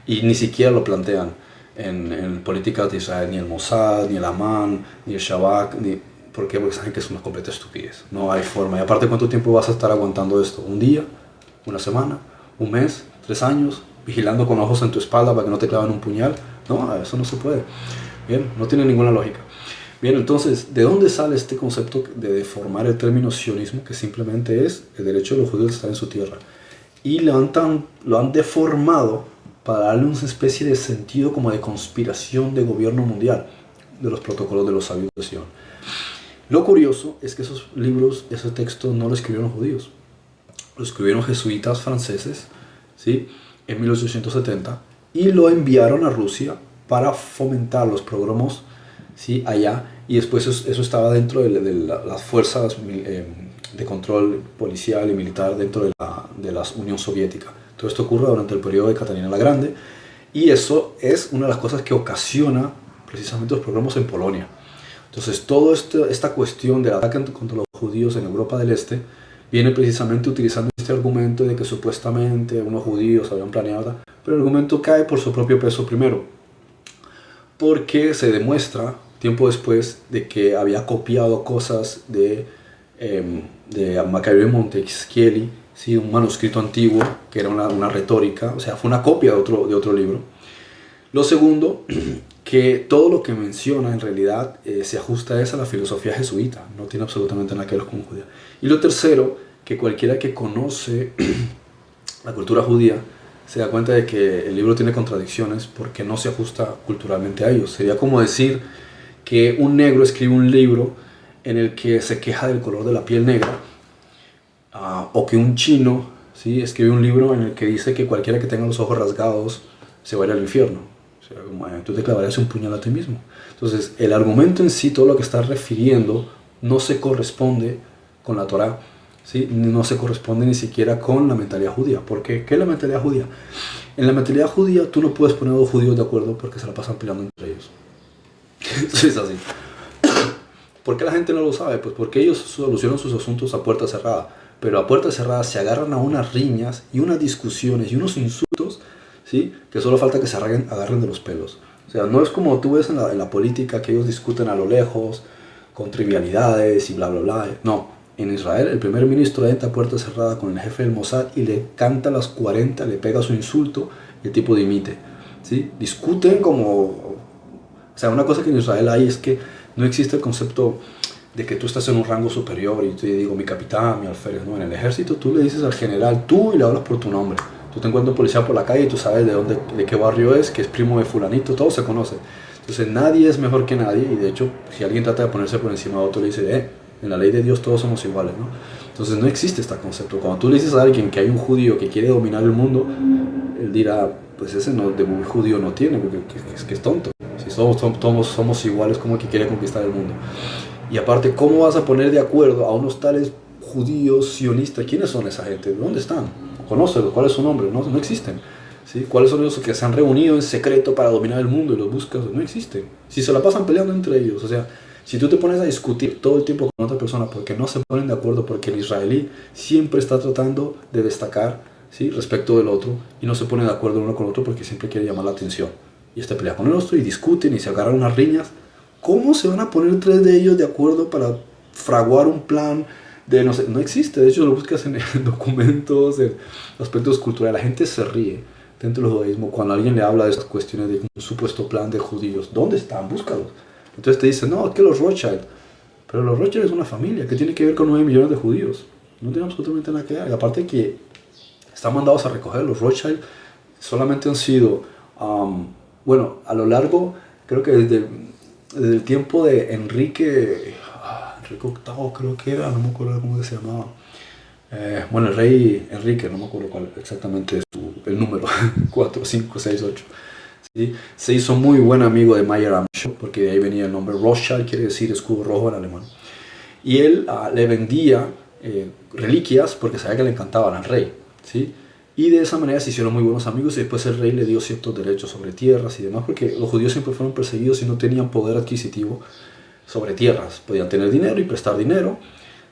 A: y ni siquiera lo plantean en políticas de Israel, ni el Mossad, ni el Amán, ni el Shabak, ni... ¿Por qué? Porque saben que es una completa estupidez. No hay forma. Y aparte, ¿cuánto tiempo vas a estar aguantando esto? ¿Un día? ¿Una semana? ¿Un mes? ¿3 años? ¿Vigilando con ojos en tu espalda para que no te claven un puñal? No, eso no se puede. Bien, no tiene ninguna lógica. Bien, entonces, ¿de dónde sale este concepto de deformar el término sionismo, que simplemente es el derecho de los judíos de estar en su tierra? Y lo han deformado para darle una especie de sentido como de conspiración de gobierno mundial, de los protocolos de los sabios de Sion. Lo curioso es que esos libros, esos textos no lo escribieron judíos, lo escribieron jesuitas franceses, ¿sí?, en 1870, y lo enviaron a Rusia para fomentar los programas, ¿sí?, allá, y después eso estaba dentro de las fuerzas de control policial y militar dentro de la Unión Soviética. Todo esto ocurre durante el periodo de Catalina la Grande, y eso es una de las cosas que ocasiona precisamente los programas en Polonia. Entonces, toda esta cuestión del ataque contra los judíos en Europa del Este viene precisamente utilizando este argumento de que supuestamente unos judíos habían planeado, pero el argumento cae por su propio peso primero, porque se demuestra tiempo después de que había copiado cosas de Macario de Montesquieu, ¿sí?, un manuscrito antiguo que era una retórica, o sea, fue una copia de otro libro. Lo segundo, que todo lo que menciona en realidad se ajusta a la filosofía jesuita, no tiene absolutamente nada que ver con judía. Y lo tercero, que cualquiera que conoce la cultura judía se da cuenta de que el libro tiene contradicciones porque no se ajusta culturalmente a ellos. Sería como decir que un negro escribe un libro en el que se queja del color de la piel negra, o que un chino, ¿sí?, escribe un libro en el que dice que cualquiera que tenga los ojos rasgados se va a ir al infierno. O sea, como, tú te clavarías un puñal a ti mismo. Entonces, el argumento en sí, todo lo que está refiriendo, no se corresponde con la Torá, ¿sí? No se corresponde ni siquiera con la mentalidad judía. ¿Por qué? ¿Qué es la mentalidad judía? En la mentalidad judía tú no puedes poner a dos judíos de acuerdo porque se la pasan peleando entre ellos. Entonces es así. ¿Por qué la gente no lo sabe? Pues porque ellos solucionan sus asuntos a puerta cerrada. Pero a puerta cerrada se agarran a unas riñas y unas discusiones y unos insultos, ¿sí?, que solo falta que se agarren de los pelos. O sea, no es como tú ves en la política, que ellos discuten a lo lejos, con trivialidades y bla, bla, bla. No, en Israel el primer ministro entra a puerta cerrada con el jefe del Mossad y le canta las 40, le pega su insulto y el tipo dimite, ¿sí? Discuten como... O sea, una cosa que en Israel hay es que no existe el concepto de que tú estás en un rango superior y te digo mi capitán, mi alférez. No, en el ejército tú le dices al general tú y le hablas por tu nombre. Tú te encuentras un policía por la calle y tú sabes de qué barrio es, que es primo de fulanito, todo se conoce. Entonces nadie es mejor que nadie, y de hecho si alguien trata de ponerse por encima de otro le dice, en la ley de Dios todos somos iguales, ¿no? Entonces no existe este concepto. Cuando tú le dices a alguien que hay un judío que quiere dominar el mundo, él dirá, pues ese no, de muy judío no tiene, porque es que es tonto. Si somos iguales, ¿cómo que quiere conquistar el mundo? Y aparte, ¿cómo vas a poner de acuerdo a unos tales judíos sionistas? ¿Quiénes son esa gente? ¿Dónde están? Conócelos, ¿cuál es su nombre? No existen. ¿Sí? ¿Cuáles son esos que se han reunido en secreto para dominar el mundo y los buscas? No existen. Si se la pasan peleando entre ellos, o sea, si tú te pones a discutir todo el tiempo con otra persona porque no se ponen de acuerdo, porque el israelí siempre está tratando de destacar, ¿sí?, respecto del otro, y no se pone de acuerdo uno con otro porque siempre quiere llamar la atención. Y este pelea con el otro y discuten y se agarran unas riñas. ¿Cómo se van a poner tres de ellos de acuerdo para fraguar un plan de no sé? No existe. De hecho, lo buscas en documentos, en aspectos culturales. La gente se ríe dentro del judaísmo cuando alguien le habla de estas cuestiones de un supuesto plan de judíos. ¿Dónde están? Búscalos. Entonces te dicen, no, es que los Rothschild. Pero los Rothschild es una familia que tiene que ver con 9 millones de judíos. No tiene absolutamente nada que ver. Y aparte que están mandados a recoger. Los Rothschild solamente han sido, bueno, a lo largo, creo que desde el tiempo de Enrique VIII, creo que era, no me acuerdo cómo se llamaba. Bueno, el rey Enrique, no me acuerdo cuál exactamente es el número, 4, 5, 6, 8. ¿Sí? Se hizo muy buen amigo de Mayer Amschel, porque de ahí venía el nombre Rothschild, quiere decir escudo rojo en alemán. Y él le vendía reliquias porque sabía que le encantaban al rey, ¿sí? Y de esa manera se hicieron muy buenos amigos, y después el rey le dio ciertos derechos sobre tierras y demás, porque los judíos siempre fueron perseguidos y no tenían poder adquisitivo sobre tierras. Podían tener dinero y prestar dinero,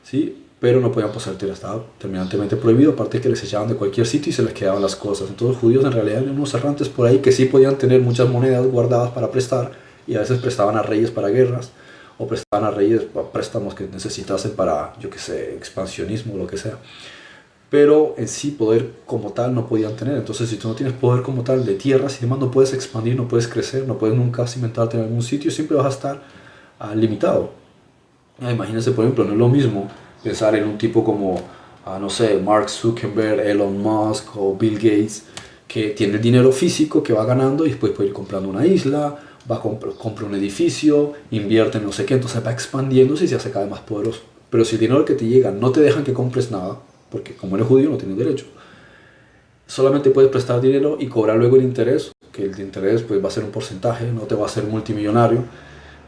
A: ¿sí?, pero no podían poseer tierra. Estaba terminantemente prohibido, aparte que les echaban de cualquier sitio y se les quedaban las cosas. Entonces los judíos en realidad eran unos errantes por ahí que sí podían tener muchas monedas guardadas para prestar, y a veces prestaban a reyes para guerras, o prestaban a reyes para préstamos que necesitasen para, yo qué sé, expansionismo o lo que sea. Pero en sí poder como tal no podían tener. Entonces si tú no tienes poder como tal de tierras y demás, no puedes expandir, no puedes crecer, no puedes nunca cimentarte en algún sitio, siempre vas a estar limitado. Imagínense, por ejemplo, no es lo mismo pensar en un tipo como, no sé, Mark Zuckerberg, Elon Musk o Bill Gates, que tiene el dinero físico que va ganando y después puede ir comprando una isla, va a compra un edificio, invierte en no sé qué, entonces va expandiéndose y se hace cada vez más poderoso. Pero si el dinero que te llega no te dejan que compres nada, porque como eres judío no tienes derecho, solamente puedes prestar dinero y cobrar luego el interés, que el interés pues va a ser un porcentaje, no te va a hacer multimillonario.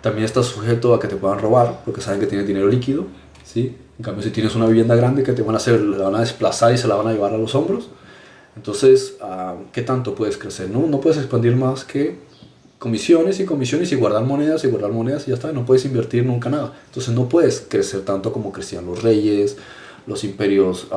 A: También estás sujeto a que te puedan robar, porque saben que tienes dinero líquido, ¿sí? En cambio, si tienes una vivienda grande, que te van a hacer, la van a desplazar y se la van a llevar a los hombros. Entonces, ¿qué tanto puedes crecer? No puedes expandir más que comisiones y guardar monedas y ya está. No puedes invertir nunca nada. Entonces no puedes crecer tanto como crecían los reyes, los imperios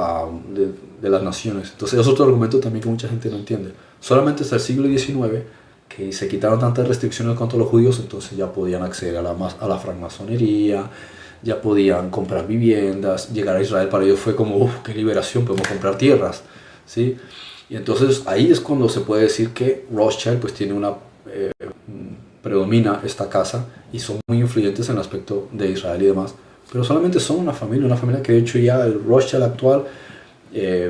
A: de las naciones. Entonces es otro argumento también que mucha gente no entiende. Solamente hasta el siglo XIX, que se quitaron tantas restricciones contra los judíos, entonces ya podían acceder a la francmasonería, ya podían comprar viviendas. Llegar a Israel para ellos fue como, qué liberación, podemos comprar tierras, ¿sí? Y entonces ahí es cuando se puede decir que Rothschild pues tiene predomina esta casa y son muy influyentes en el aspecto de Israel y demás, pero solamente son una familia que de hecho ya el Rothschild actual,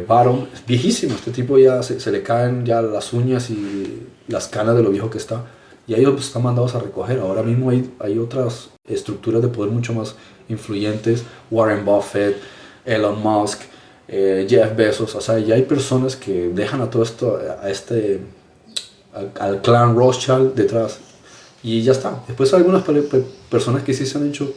A: Baron, es viejísimo. Este tipo ya se le caen ya las uñas y las canas de lo viejo que está, y ellos pues, están mandados a recoger. Ahora mismo hay otras estructuras de poder mucho más influyentes, Warren Buffett, Elon Musk, Jeff Bezos, o sea, ya hay personas que dejan a todo esto, al clan Rothschild detrás y ya está. Después hay algunas personas que sí se han hecho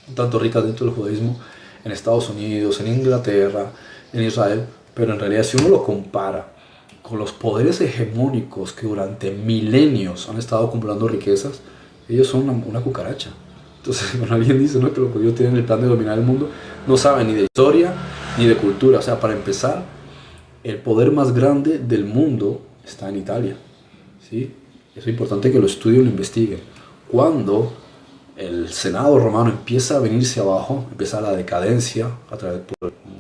A: un tanto ricas dentro del judaísmo, en Estados Unidos, en Inglaterra, en Israel, pero en realidad si uno lo compara con los poderes hegemónicos que durante milenios han estado acumulando riquezas, ellos son una cucaracha. Entonces, cuando alguien dice, ¿no?, que los judíos tienen el plan de dominar el mundo, no saben ni de historia ni de cultura. O sea, para empezar, el poder más grande del mundo está en Italia, ¿sí? Es importante que lo estudien y lo investiguen. Cuando el Senado romano empieza a venirse abajo, empieza la decadencia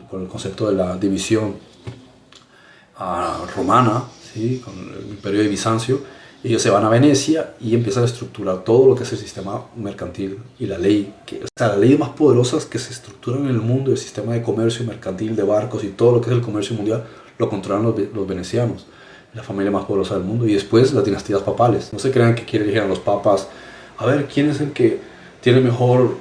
A: con el concepto de la división romana, ¿sí?, con el imperio de Bizancio. Ellos se van a Venecia y empiezan a estructurar todo lo que es el sistema mercantil y la ley. O sea, las leyes más poderosas que se estructuran en el mundo, el sistema de comercio mercantil, de barcos y todo lo que es el comercio mundial, lo controlan los venecianos, la familia más poderosa del mundo. Y después las dinastías papales. No se crean que quieren elegir a los papas, a ver quién es el que tiene mejor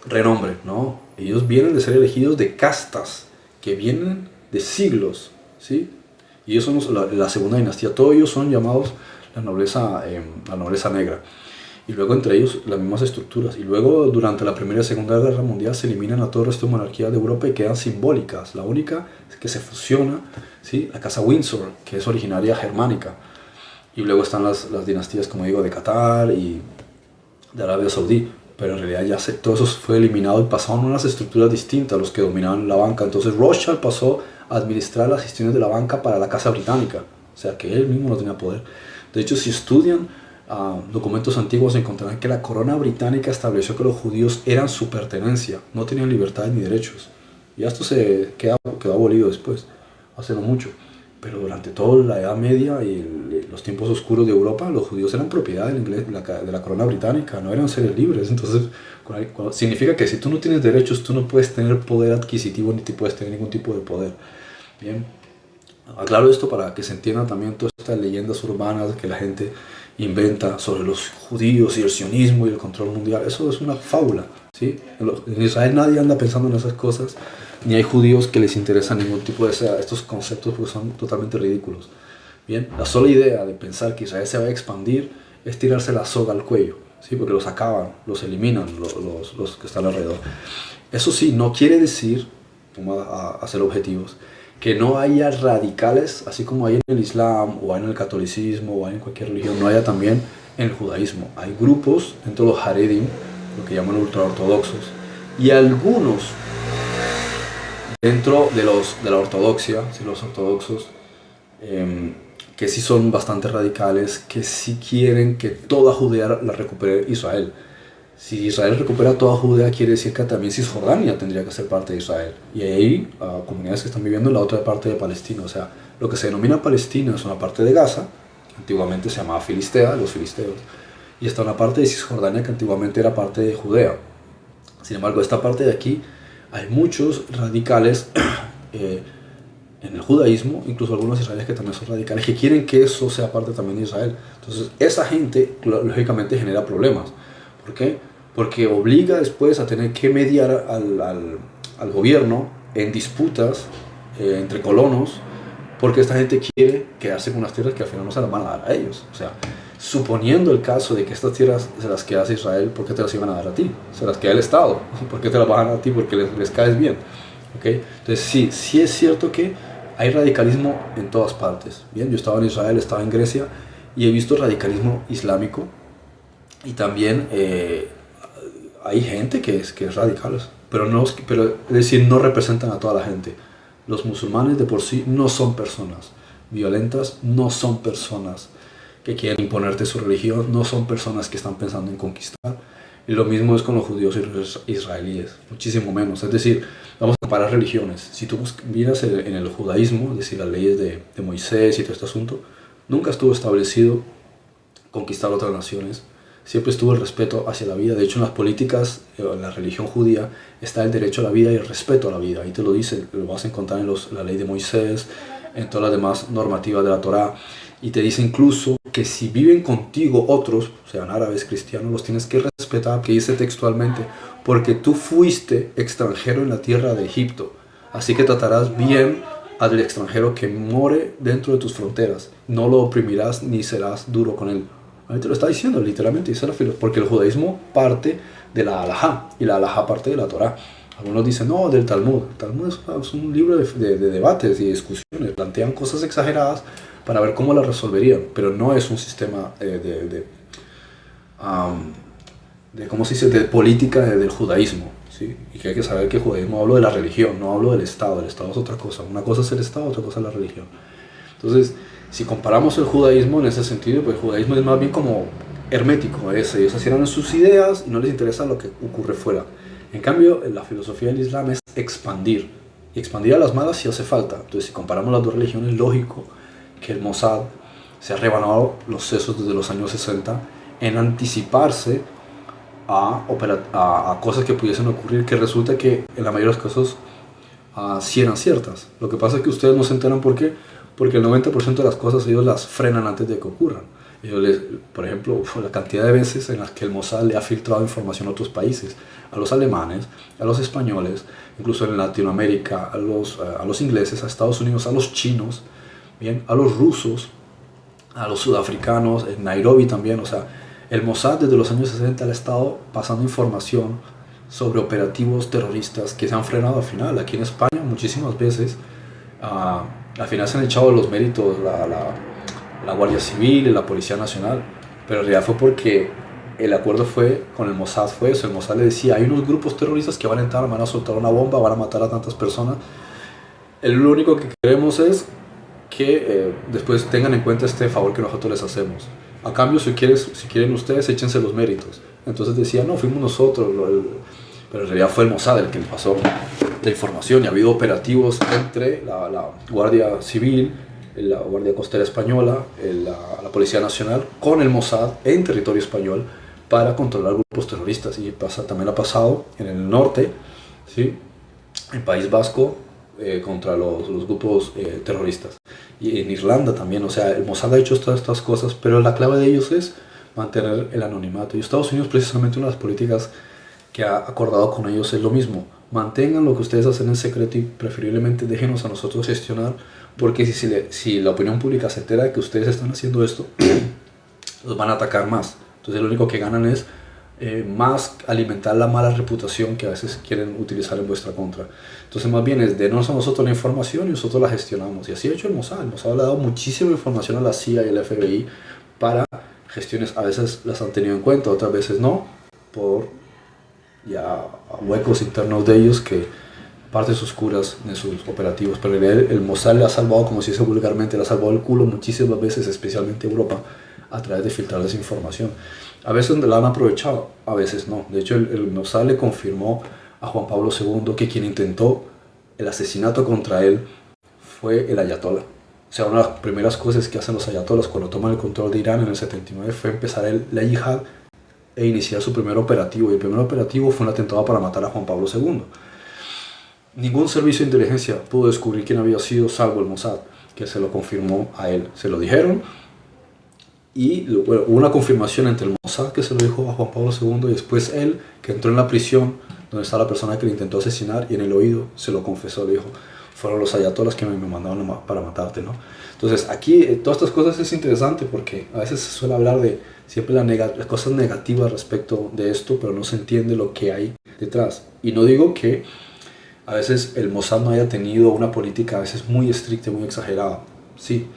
A: renombre. No, ellos vienen de ser elegidos de castas que vienen de siglos, ¿sí? Y ellos son la segunda dinastía. Todos ellos son llamados la nobleza negra. Y luego entre ellos las mismas estructuras. Y luego durante la Primera y Segunda Guerra Mundial se eliminan a todo el resto de monarquías de Europa y quedan simbólicas. La única que se fusiona, ¿sí?, la casa Windsor, que es originaria germánica. Y luego están las dinastías, como digo, de Qatar y de Arabia Saudí. Pero en realidad ya todo eso fue eliminado y pasaron unas estructuras distintas a los que dominaban la banca. Entonces Rothschild pasó a administrar las gestiones de la banca para la Casa Británica. O sea que él mismo no tenía poder. De hecho, si estudian documentos antiguos encontrarán que la corona británica estableció que los judíos eran su pertenencia, no tenían libertades ni derechos. Y esto quedó abolido después, hace no mucho. Pero durante toda la Edad Media y los tiempos oscuros de Europa, los judíos eran propiedad de la corona británica, no eran seres libres. Entonces, significa que si tú no tienes derechos, tú no puedes tener poder adquisitivo ni puedes tener ningún tipo de poder. Bien, aclaro esto para que se entienda también todas estas leyendas urbanas que la gente inventa sobre los judíos y el sionismo y el control mundial. Eso es una fábula, ¿sí? En Israel nadie anda pensando en esas cosas, ni hay judíos que les interesa ningún tipo de estos conceptos porque son totalmente ridículos. Bien, la sola idea de pensar que Israel se va a expandir es tirarse la soga al cuello, ¿sí? Porque los acaban, los eliminan los que están alrededor. Eso sí, no quiere decir, vamos a ser objetivos, que no haya radicales, así como hay en el Islam, o hay en el catolicismo, o hay en cualquier religión, no haya también en el judaísmo. Hay grupos dentro de los Haredim, lo que llaman ultraortodoxos, y algunos dentro de la ortodoxia, ¿sí?, los ortodoxos, que sí son bastante radicales, que sí quieren que toda Judea la recupere Israel. Si Israel recupera toda Judea, quiere decir que también Cisjordania tendría que ser parte de Israel. Y hay comunidades que están viviendo en la otra parte de Palestina. O sea, lo que se denomina Palestina es una parte de Gaza, que antiguamente se llamaba Filistea, los filisteos, y está una parte de Cisjordania que antiguamente era parte de Judea. Sin embargo, esta parte de aquí hay muchos radicales en el judaísmo, incluso algunos israelíes que también son radicales, que quieren que eso sea parte también de Israel. Entonces, esa gente lógicamente genera problemas. ¿Por qué? Porque obliga después a tener que mediar al gobierno en disputas entre colonos, porque esta gente quiere quedarse con unas tierras que al final no se las van a dar a ellos. O sea, suponiendo el caso de que estas tierras se las quedase Israel, ¿por qué te las iban a dar a ti? Se las queda el Estado. ¿Por qué te las van a dar a ti? Porque les caes bien. ¿Okay? Entonces sí es cierto que hay radicalismo en todas partes. Bien, yo estaba en Israel, estaba en Grecia y he visto radicalismo islámico. Y también hay gente que es radical, pero es decir, no representan a toda la gente. Los musulmanes de por sí no son personas violentas, no son personas que quieren imponerte su religión, no son personas que están pensando en conquistar. Y lo mismo es con los judíos y los israelíes, muchísimo menos. Es decir, vamos a comparar religiones. Si tú miras en el judaísmo, es decir, las leyes de Moisés y todo este asunto, nunca estuvo establecido conquistar otras naciones. Siempre estuvo el respeto hacia la vida. De hecho, en las políticas, en la religión judía, está el derecho a la vida y el respeto a la vida. Ahí te lo dice, lo vas a encontrar en la ley de Moisés, en todas las demás normativas de la Torá. Y te dice incluso que si viven contigo otros, sean árabes, cristianos, los tienes que respetar, que dice textualmente, porque tú fuiste extranjero en la tierra de Egipto. Así que tratarás bien al extranjero que more dentro de tus fronteras. No lo oprimirás ni serás duro con él. Ahí te lo está diciendo literalmente, dice la filosofía, porque el judaísmo parte de la halajá y la halajá parte de la Torá. Algunos dicen, no, del Talmud. El Talmud es un libro de debates y discusiones. Plantean cosas exageradas para ver cómo las resolverían, pero no es un sistema ¿cómo se dice?, de política del judaísmo, ¿sí? Y que hay que saber que el judaísmo hablo de la religión, no hablo del Estado. El Estado es otra cosa. Una cosa es el Estado, otra cosa es la religión. Entonces, si comparamos el judaísmo en ese sentido, pues el judaísmo es más bien como hermético. Ellos se cierran en sus ideas y no les interesa lo que ocurre fuera. En cambio, la filosofía del Islam es expandir. Y expandir a las malas si hace falta. Entonces, si comparamos las dos religiones, lógico que el Mossad se ha rebanado los sesos desde los años 60 en anticiparse a cosas que pudiesen ocurrir, que resulta que en la mayoría de los casos sí eran ciertas. Lo que pasa es que ustedes no se enteran por qué, porque el 90% de las cosas ellos las frenan antes de que ocurran. Por ejemplo, la cantidad de veces en las que el Mossad le ha filtrado información a otros países, a los alemanes, a los españoles, incluso en Latinoamérica, a los ingleses, a Estados Unidos, a los chinos, bien, a los rusos, a los sudafricanos, en Nairobi también. O sea, el Mossad desde los años 60 ha estado pasando información sobre operativos terroristas que se han frenado al final. Aquí en España muchísimas veces, al final se han echado los méritos la Guardia Civil y la Policía Nacional, pero en realidad fue porque el acuerdo fue con el Mossad, fue eso. El Mossad le decía, hay unos grupos terroristas que van a entrar, van a soltar una bomba, van a matar a tantas personas. Lo único que queremos es que después tengan en cuenta este favor que nosotros les hacemos. A cambio, si quieren ustedes, échense los méritos. Entonces decía, no, fuimos nosotros, pero en realidad fue el Mossad el que le pasó la información. Y ha habido operativos entre la Guardia Civil, la Guardia Costera Española, la Policía Nacional, con el Mossad en territorio español para controlar grupos terroristas. Y también ha pasado en el norte, ¿sí?, en País Vasco, contra los grupos terroristas. Y en Irlanda también. O sea, el Mossad ha hecho todas estas cosas, pero la clave de ellos es mantener el anonimato. Y Estados Unidos, precisamente, una de las políticas que ha acordado con ellos es lo mismo. Mantengan lo que ustedes hacen en secreto y preferiblemente déjenos a nosotros gestionar, porque si la opinión pública se entera de que ustedes están haciendo esto, los van a atacar más. Entonces lo único que ganan es más alimentar la mala reputación que a veces quieren utilizar en vuestra contra. Entonces más bien es denos a nosotros la información y nosotros la gestionamos. Y así ha hecho el Mossad. El Mossad le ha dado muchísima información a la CIA y al FBI para gestiones. A veces las han tenido en cuenta, otras veces no, por ya huecos internos de ellos, que partes oscuras de sus operativos. Pero en realidad el Mossad le ha salvado, como se dice vulgarmente, le ha salvado el culo muchísimas veces, especialmente a Europa, a través de filtrar esa información. A veces la han aprovechado, a veces no. De hecho, el Mossad le confirmó a Juan Pablo II que quien intentó el asesinato contra él fue el ayatolá. O sea, una de las primeras cosas que hacen los ayatolás cuando toman el control de Irán en el 79 fue empezar la yihad e iniciar su primer operativo. Y el primer operativo fue un atentado para matar a Juan Pablo II. Ningún servicio de inteligencia pudo descubrir quién había sido, salvo el Mossad, que se lo confirmó a él. Se lo dijeron. Y bueno, hubo una confirmación entre el Mossad, que se lo dijo a Juan Pablo II, y después él, que entró en la prisión donde está la persona que le intentó asesinar, y en el oído se lo confesó, le dijo, fueron los ayatolás que me mandaron para matarte, ¿no? Entonces aquí todas estas cosas es interesante, porque a veces se suele hablar de siempre las cosas negativas respecto de esto, pero no se entiende lo que hay detrás. Y no digo que a veces el Mossad no haya tenido una política a veces muy estricta, muy exagerada, sí,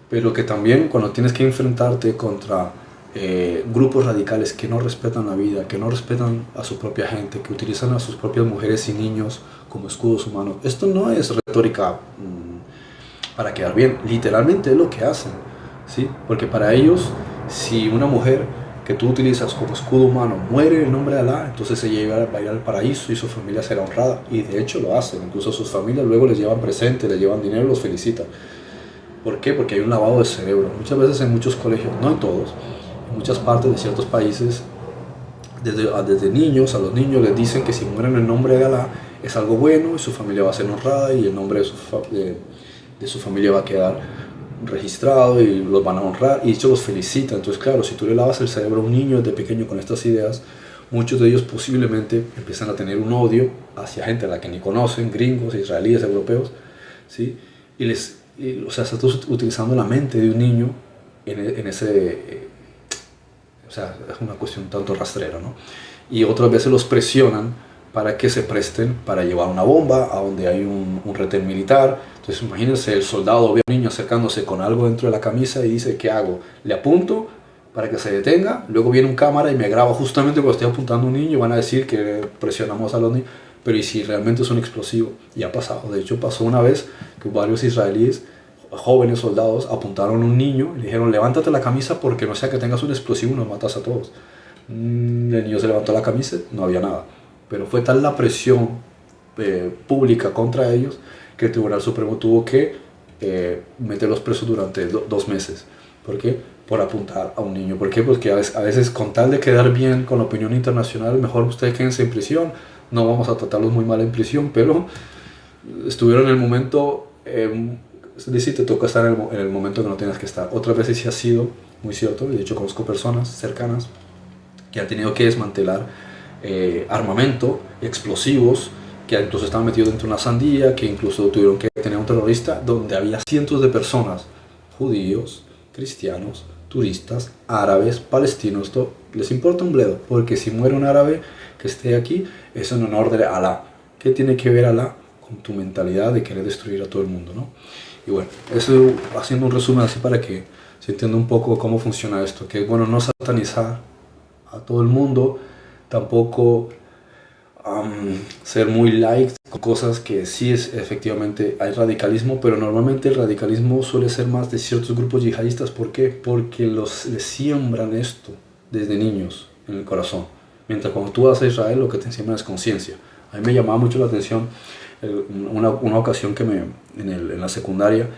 A: pero que también cuando tienes que enfrentarte contra grupos radicales que no respetan la vida, que no respetan a su propia gente, que utilizan a sus propias mujeres y niños como escudos humanos, esto no es retórica para quedar bien, literalmente es lo que hacen, ¿sí? Porque para ellos, si una mujer que tú utilizas como escudo humano muere en nombre de Alá, entonces ella va a ir al paraíso y su familia será honrada, y de hecho lo hacen. Incluso sus familias luego les llevan presentes, les llevan dinero, los felicitan. ¿Por qué? Porque hay un lavado de cerebro. Muchas veces en muchos colegios, no en todos, en muchas partes de ciertos países, desde niños a los niños les dicen que si mueren en nombre de Alá es algo bueno y su familia va a ser honrada y el nombre de su familia va a quedar registrado y los van a honrar, y de hecho los felicitan. Entonces claro, si tú le lavas el cerebro a un niño desde pequeño con estas ideas, muchos de ellos posiblemente empiezan a tener un odio hacia gente a la que ni conocen, gringos, israelíes, europeos, ¿sí? O sea, estás utilizando la mente de un niño en ese... o sea, es una cuestión tanto rastrera, ¿no? Y otras veces los presionan para que se presten para llevar una bomba a donde hay un retén militar. Entonces imagínense, el soldado ve a un niño acercándose con algo dentro de la camisa y dice, ¿qué hago? Le apunto para que se detenga, luego viene un cámara y me graba justamente cuando estoy apuntando a un niño, van a decir que presionamos a los niños, pero ¿y si realmente es un explosivo? Y ha pasado, de hecho pasó una vez que varios israelíes, jóvenes soldados, apuntaron a un niño y le dijeron, levántate la camisa porque no sea que tengas un explosivo y nos matas a todos. El niño se levantó la camisa, no había nada. Pero fue tal la presión pública contra ellos que el Tribunal Supremo tuvo que meterlos presos durante 2 meses. ¿Por qué? Por apuntar a un niño. ¿Por qué? Porque a veces con tal de quedar bien con la opinión internacional, mejor ustedes quédense en prisión. No vamos a tratarlos muy mal en prisión, pero estuvieron en el momento, es decir, te toca estar en el momento que no tienes que estar. Otras veces sí ha sido muy cierto, de hecho conozco personas cercanas que han tenido que desmantelar armamento, explosivos, que incluso estaban metidos dentro de una sandía, que incluso tuvieron que tener un terrorista, donde había cientos de personas, judíos, cristianos, turistas, árabes, palestinos, todo. Les importa un bledo, porque si muere un árabe que esté aquí, es en honor de Alá. ¿Qué tiene que ver Alá con tu mentalidad de querer destruir a todo el mundo, ¿no? Y bueno, eso haciendo un resumen así para que se entienda un poco cómo funciona esto, que es bueno no satanizar a todo el mundo, tampoco ser muy light con cosas que sí es efectivamente hay radicalismo, pero normalmente el radicalismo suele ser más de ciertos grupos yihadistas. ¿Por qué? Porque les siembran esto desde niños en el corazón, mientras cuando tú vas a Israel lo que te siembran es conciencia. A mí me llamaba mucho la atención una ocasión que en la secundaria,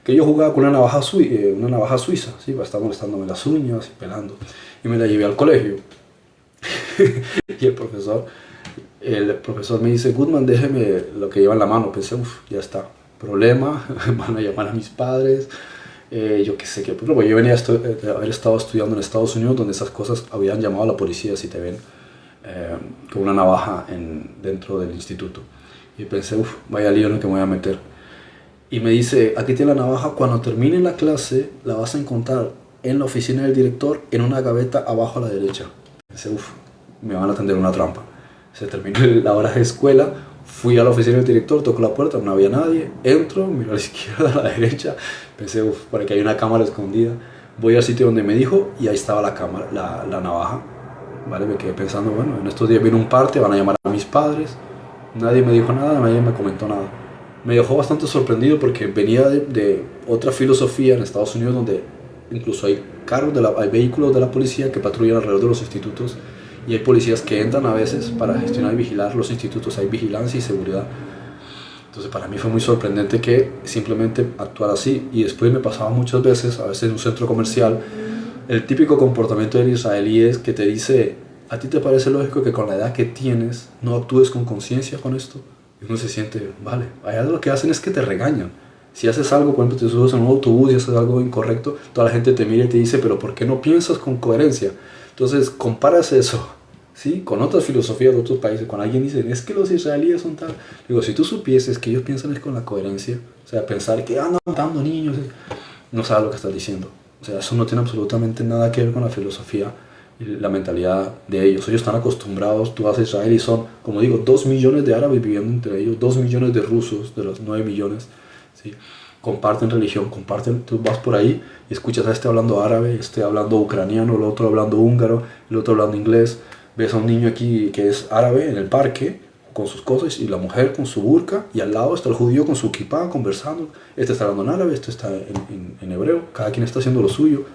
A: que yo jugaba con una navaja suiza, ¿sí? Estaba molestándome las uñas y pelando, y me la llevé al colegio. Y el profesor me dice, Goodman, déjeme lo que lleva en la mano. Pensé, ya está, problema, van a llamar a mis padres, yo qué sé qué. Pero yo venía de haber estado estudiando en Estados Unidos, donde esas cosas habían llamado a la policía si te ven con una navaja dentro del instituto. Y pensé, vaya lío en el que me voy a meter. Y me dice, aquí tiene la navaja, cuando termine la clase la vas a encontrar en la oficina del director, en una gaveta abajo a la derecha. Pensé, me van a tender una trampa. Se terminó la hora de escuela, fui a la oficina del director, toco la puerta, no había nadie, entro, miro a la izquierda, a la derecha, pensé, por aquí hay una cámara escondida, voy al sitio donde me dijo y ahí estaba la cámara, la navaja, ¿vale? Me quedé pensando, bueno, en estos días viene un parte, van a llamar a mis padres, nadie me dijo nada, nadie me comentó nada. Me dejó bastante sorprendido porque venía de otra filosofía en Estados Unidos donde incluso hay hay vehículos de la policía que patrullan alrededor de los institutos. Y hay policías que entran a veces para gestionar y vigilar los institutos, hay vigilancia y seguridad. Entonces para mí fue muy sorprendente que simplemente actuara así. Y después me pasaba muchas veces, a veces en un centro comercial, el típico comportamiento del israelí es que te dice, ¿a ti te parece lógico que con la edad que tienes no actúes con conciencia con esto? Y uno se siente, vale, allá lo que hacen es que te regañan. Si haces algo, cuando te subes en un autobús y haces algo incorrecto, toda la gente te mira y te dice, pero ¿por qué no piensas con coherencia? Entonces, comparas eso, ¿sí? Con otras filosofías de otros países. Cuando alguien dice, es que los israelíes son tal... Digo, si tú supieses que ellos piensan es con la coherencia, o sea, pensar que andan matando niños, no sabes lo que estás diciendo. O sea, eso no tiene absolutamente nada que ver con la filosofía y la mentalidad de ellos. Ellos están acostumbrados, tú vas a Israel y son, como digo, 2 millones de árabes viviendo entre ellos, 2 millones de rusos de los 9 millones, ¿sí? Comparten religión, tú vas por ahí y escuchas a este hablando árabe, este hablando ucraniano, el otro hablando húngaro, el otro hablando inglés. Ves a un niño aquí que es árabe en el parque con sus cosas y la mujer con su burka y al lado está el judío con su kipá conversando. Este está hablando en árabe, este está en hebreo, cada quien está haciendo lo suyo.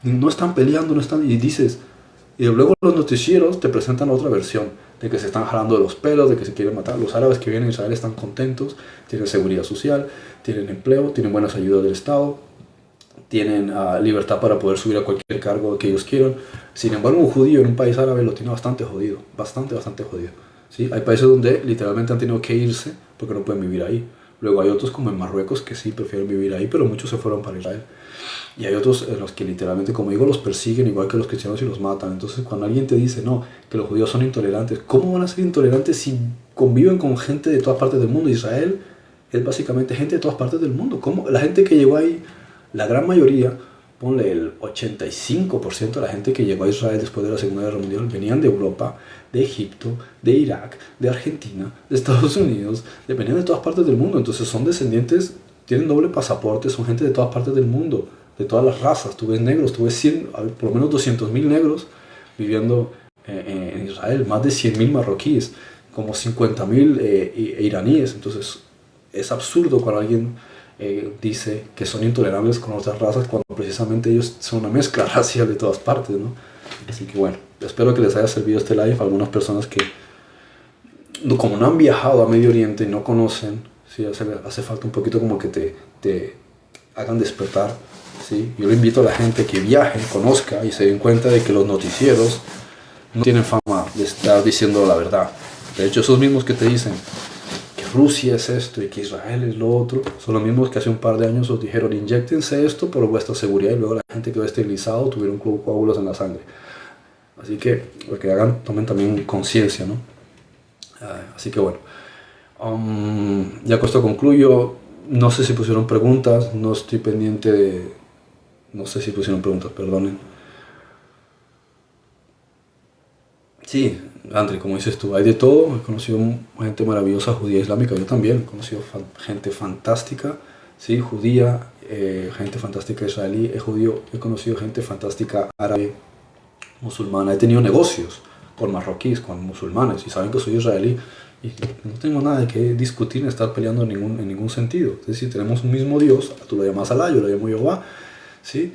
A: No están peleando, no están... Y dices, y luego los noticieros te presentan otra versión de que se están jalando de los pelos, de que se quieren matar. Los árabes que vienen a Israel están contentos, tienen seguridad social, tienen empleo, tienen buenas ayudas del Estado, tienen libertad para poder subir a cualquier cargo que ellos quieran. Sin embargo, un judío en un país árabe lo tiene bastante jodido, bastante jodido, ¿sí? Hay países donde literalmente han tenido que irse porque no pueden vivir ahí, Luego hay otros como en Marruecos que sí prefieren vivir ahí, pero muchos se fueron para Israel. Y hay otros en los que literalmente, como digo, los persiguen igual que los cristianos y los matan. Entonces cuando alguien te dice, no, que los judíos son intolerantes, ¿cómo van a ser intolerantes si conviven con gente de todas partes del mundo? Israel es básicamente gente de todas partes del mundo. ¿Cómo? La gente que llegó ahí, la gran mayoría, ponle el 85% de la gente que llegó a Israel después de la Segunda Guerra Mundial, venían de Europa, de Egipto, de Irak, de Argentina, de Estados Unidos, venían de todas partes del mundo. Entonces son descendientes, tienen doble pasaporte, son gente de todas partes del mundo, de todas las razas. Tú ves negros, tú ves 100, por lo menos 200.000 negros viviendo en Israel, más de 100.000 marroquíes, como 50.000 iraníes. Entonces es absurdo cuando alguien dice que son intolerables con otras razas cuando precisamente ellos son una mezcla racial de todas partes, ¿no? Así que bueno, espero que les haya servido este live a algunas personas que como no han viajado a Medio Oriente y no conocen, ¿sí? hace falta un poquito como que te hagan despertar, ¿sí? Yo le invito a la gente que viaje, conozca y se den cuenta de que los noticieros no tienen fama de estar diciendo la verdad. De hecho, esos mismos que te dicen que Rusia es esto y que Israel es lo otro, son los mismos que hace un par de años os dijeron inyéctense esto por vuestra seguridad, y luego la gente quedó esterilizado, tuvieron coágulos en la sangre. Así que lo que hagan, tomen también conciencia, ¿no? Así que bueno, ya con esto concluyo. No sé si pusieron preguntas, no estoy pendiente de... No sé si pusieron preguntas, perdonen. Sí, André, como dices tú, hay de todo. He conocido gente maravillosa judía islámica, yo también. He conocido gente fantástica, sí, judía, gente fantástica israelí, he conocido gente fantástica árabe, musulmana. He tenido negocios con marroquíes, con musulmanes, y saben que soy israelí. Y no tengo nada de qué discutir ni estar peleando en ningún sentido. Es decir, tenemos un mismo Dios, tú lo llamas Alá, yo lo llamo Jehová, ¿sí?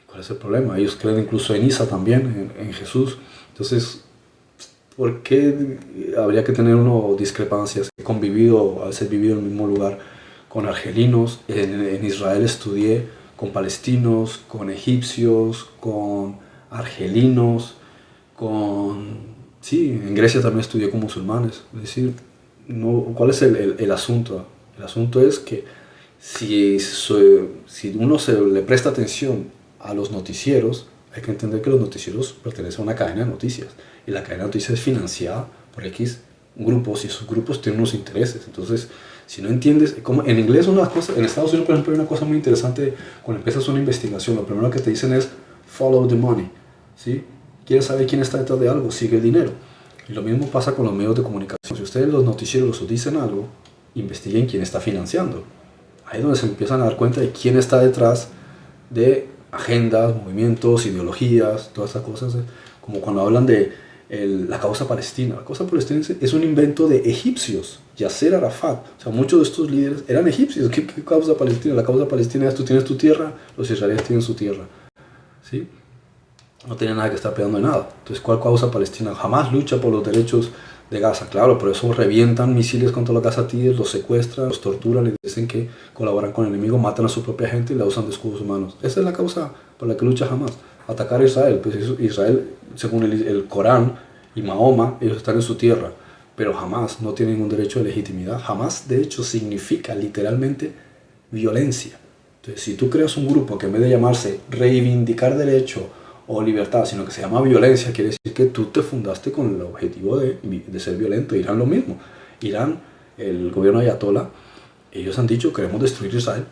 A: ¿Cuál es el problema? Ellos creen incluso en Isa también, en Jesús. Entonces, ¿por qué habría que tener discrepancias? He convivido, a veces he vivido en el mismo lugar con argelinos, en Israel estudié con palestinos, con egipcios, con argelinos, sí, en Grecia también estudié con musulmanes. Es decir, no, ¿cuál es el asunto? El asunto es que si uno le presta atención a los noticieros, hay que entender que los noticieros pertenecen a una cadena de noticias, y la cadena de noticias es financiada por X grupos, y esos grupos tienen unos intereses. Entonces, si no entiendes, como en inglés en Estados Unidos, por ejemplo, hay una cosa muy interesante. Cuando empiezas una investigación, lo primero que te dicen es follow the money, ¿sí? ¿Quieres saber quién está detrás de algo? Sigue el dinero. Y lo mismo pasa con los medios de comunicación. Si ustedes, los noticieros, os dicen algo, investiguen quién está financiando. Ahí es donde se empiezan a dar cuenta de quién está detrás de agendas, movimientos, ideologías, todas estas cosas. Como cuando hablan de la causa palestina. La causa palestina es un invento de egipcios. Yasser Arafat, o sea, muchos de estos líderes eran egipcios. ¿Qué causa palestina? La causa palestina es: tú tienes tu tierra, los israelíes tienen su tierra, ¿sí? No tiene nada que estar peleando de nada. Entonces, ¿cuál causa palestina? Jamás lucha por los derechos de Gaza. Claro, por eso revientan misiles contra los gazatíes, los secuestran, los torturan, les dicen que colaboran con el enemigo, matan a su propia gente y la usan de escudos humanos. Esa es la causa por la que lucha Hamas. Atacar a Israel. Pues Israel, según el Corán y Mahoma, ellos están en su tierra, pero Hamas no tiene ningún derecho de legitimidad. Hamas, de hecho, significa literalmente violencia. Entonces, si tú creas un grupo que en vez de llamarse reivindicar derecho o libertad, sino que se llama violencia, quiere decir que tú te fundaste con el objetivo de ser violento. Irán lo mismo. Irán, el gobierno ayatollah, ellos han dicho queremos destruir Israel.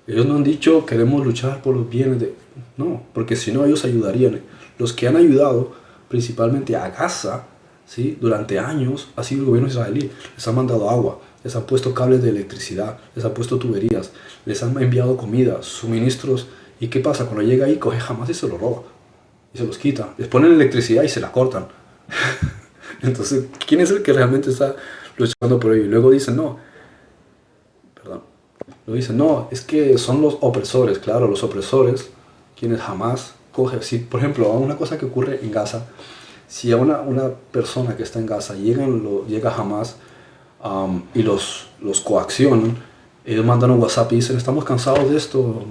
A: Ellos no han dicho queremos luchar por los bienes de... No, porque si no ellos ayudarían. Los que han ayudado principalmente a Gaza, ¿sí? Durante años ha sido el gobierno israelí. Les han mandado agua, les han puesto cables de electricidad, les han puesto tuberías, les han enviado comida, suministros. ¿Y qué pasa? Cuando llega ahí, coge Hamas y se lo roba. Y se los quita. Les ponen electricidad y se la cortan. Entonces, ¿quién es el que realmente está luchando por ello? Y luego dicen, no, es que son los opresores. Claro, los opresores, quienes jamás cogen. Si, por ejemplo, una cosa que ocurre en Gaza, si a una persona que está en Gaza llega Hamas y los coaccionan, ellos mandan un WhatsApp y dicen, estamos cansados de esto,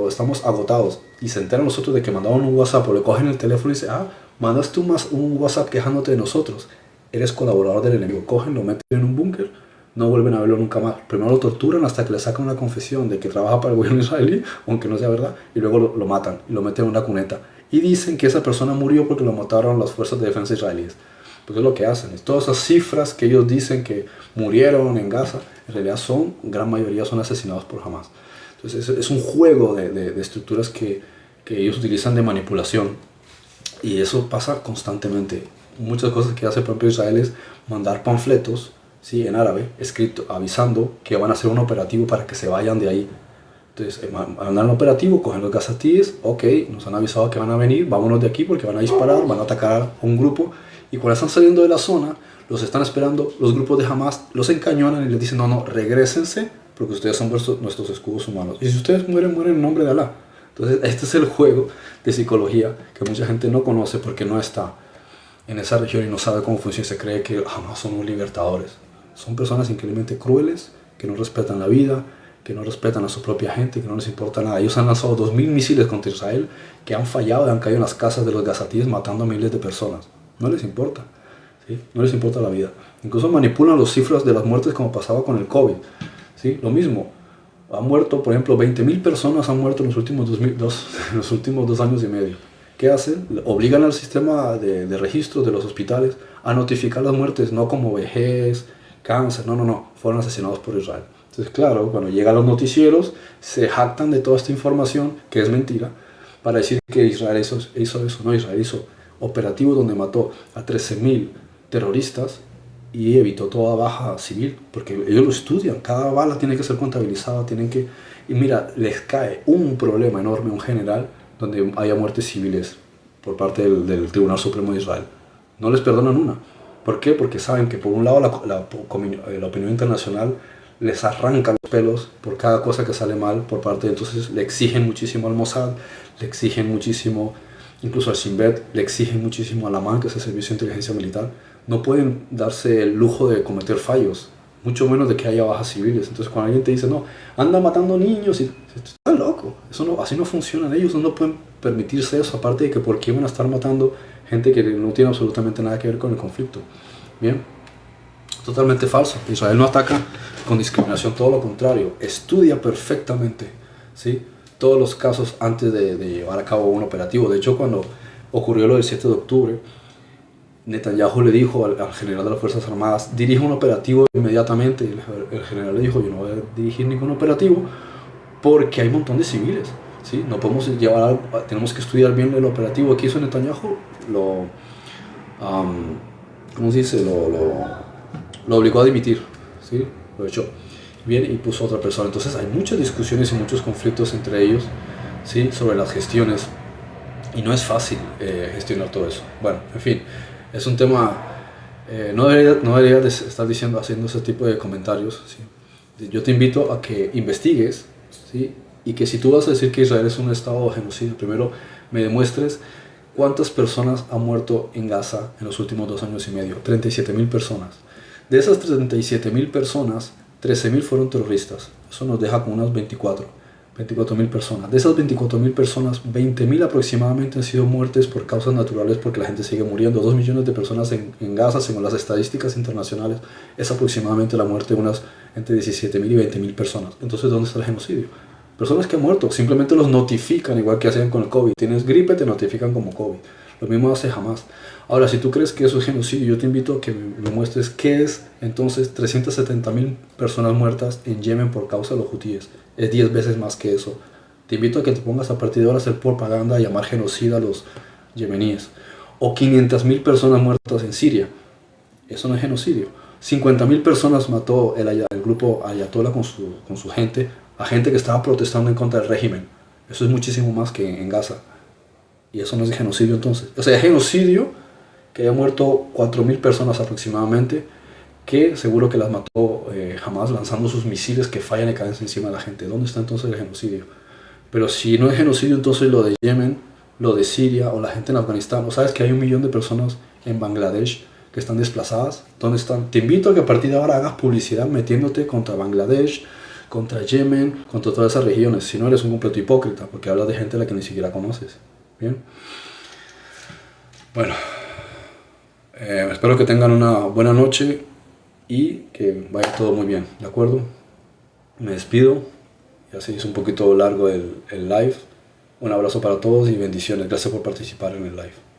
A: estamos agotados. Y se enteran nosotros de que mandaron un WhatsApp, o le cogen el teléfono y dicen, mandas tú un WhatsApp quejándote de nosotros. Eres colaborador del enemigo. Cogen, lo meten en un búnker, no vuelven a verlo nunca más. Primero lo torturan hasta que le sacan una confesión de que trabaja para el gobierno israelí, aunque no sea verdad, y luego lo matan y lo meten en una cuneta. Y dicen que esa persona murió porque lo mataron las fuerzas de defensa israelíes. Pues es lo que hacen. Todas esas cifras que ellos dicen que murieron en Gaza, en realidad gran mayoría son asesinados por Hamas. Entonces es un juego de estructuras que ellos utilizan de manipulación. Y eso pasa constantemente. Muchas cosas que hace el propio Israel es mandar panfletos, ¿sí?, en árabe, escrito, avisando que van a hacer un operativo para que se vayan de ahí. Entonces, mandan un operativo, cogen los gazatíes, ok, nos han avisado que van a venir, vámonos de aquí porque van a disparar, van a atacar a un grupo. Y cuando están saliendo de la zona, los están esperando, los grupos de Hamas los encañonan y les dicen, no, regrésense, porque ustedes son nuestros escudos humanos. Y si ustedes mueren, mueren en nombre de Alá. Entonces, este es el juego de psicología que mucha gente no conoce porque no está en esa región y no sabe cómo funciona. Se cree que Hamas son los libertadores. Son personas increíblemente crueles, que no respetan la vida, que no respetan a su propia gente, que no les importa nada. Ellos han lanzado 2000 misiles contra Israel que han fallado y han caído en las casas de los gazatíes matando a miles de personas. No les importa, ¿sí? No les importa la vida. Incluso manipulan las cifras de las muertes como pasaba con el COVID, ¿sí? Lo mismo. Han muerto, por ejemplo, 20.000 personas han muerto en los últimos en los últimos 2 años y medio. ¿Qué hacen? Obligan al sistema de registro de los hospitales a notificar las muertes, no como vejez, cáncer, no, fueron asesinados por Israel. Entonces, claro, cuando llegan los noticieros, se jactan de toda esta información, que es mentira, para decir que Israel hizo eso. No, Israel hizo operativos donde mató a 13.000 terroristas y evitó toda baja civil, porque ellos lo estudian, cada bala tiene que ser contabilizada, y mira, les cae un problema enorme a un general donde haya muertes civiles por parte del Tribunal Supremo de Israel. No les perdonan una. ¿Por qué? Porque saben que por un lado la opinión internacional les arranca los pelos por cada cosa que sale mal por parte de... Entonces le exigen muchísimo al Mossad, le exigen muchísimo incluso al Shin Bet, le exigen muchísimo al Amán, que es el Servicio de Inteligencia Militar. No pueden darse el lujo de cometer fallos, mucho menos de que haya bajas civiles. Entonces cuando alguien te dice, no, anda matando niños, y estás loco, eso no, así no funcionan. Ellos no pueden permitirse eso, aparte de que por qué van a estar matando gente que no tiene absolutamente nada que ver con el conflicto. Bien, totalmente falso. Israel no ataca con discriminación, todo lo contrario, estudia perfectamente, ¿sí?, todos los casos antes de llevar a cabo un operativo. De hecho, cuando ocurrió lo del 7 de octubre, Netanyahu le dijo al general de las Fuerzas Armadas, dirige un operativo inmediatamente. El general le dijo, yo no voy a dirigir ningún operativo porque hay un montón de civiles, ¿sí? No podemos tenemos que estudiar bien el operativo. ¿Qué hizo Netanyahu? ¿Cómo se dice? Lo obligó a dimitir, ¿sí? Lo echó. Bien, y puso a otra persona. Entonces hay muchas discusiones y muchos conflictos entre ellos, ¿sí?, sobre las gestiones, y no es fácil gestionar todo eso. Bueno, en fin, es un tema, no debería de estar haciendo ese tipo de comentarios, ¿sí? Yo te invito a que investigues, ¿sí?, y que si tú vas a decir que Israel es un estado de genocidio, primero me demuestres cuántas personas han muerto en Gaza en los últimos 2 años y medio. 37.000 personas. De esas 37.000 personas, 13.000 fueron terroristas. Eso nos deja con unas 24.000 personas. De esas 24.000 personas, 20.000 aproximadamente han sido muertes por causas naturales, porque la gente sigue muriendo. 2 millones de personas en Gaza, según las estadísticas internacionales, es aproximadamente la muerte de unas entre 17.000 y 20.000 personas. Entonces, ¿dónde está el genocidio? Personas que han muerto, simplemente los notifican, igual que hacían con el COVID. Tienes gripe, te notifican como COVID. Lo mismo hace Hamas. Ahora, si tú crees que eso es genocidio, yo te invito a que me muestres qué es entonces 370.000 personas muertas en Yemen por causa de los hutíes. Es 10 veces más que eso. Te invito a que te pongas a partir de ahora a hacer propaganda y llamar genocida a los yemeníes. O 500.000 personas muertas en Siria. Eso no es genocidio. 50.000 personas mató el grupo Ayatollah con su gente, a gente que estaba protestando en contra del régimen. Eso es muchísimo más que en Gaza. Y eso no es genocidio entonces. O sea, es genocidio que haya muerto 4.000 personas aproximadamente, que seguro que las mató Hamas lanzando sus misiles que fallan y caen encima de la gente. ¿Dónde está entonces el genocidio? Pero si no es genocidio, entonces lo de Yemen, lo de Siria o la gente en Afganistán. ¿O sabes que hay 1 millón de personas en Bangladesh que están desplazadas? ¿Dónde están? Te invito a que a partir de ahora hagas publicidad metiéndote contra Bangladesh, contra Yemen, contra todas esas regiones. Si no, eres un completo hipócrita, porque hablas de gente a la que ni siquiera conoces. Bien. Bueno, espero que tengan una buena noche y que vaya todo muy bien, ¿de acuerdo? Me despido, ya se hizo un poquito largo el live. Un abrazo para todos y bendiciones. Gracias por participar en el live.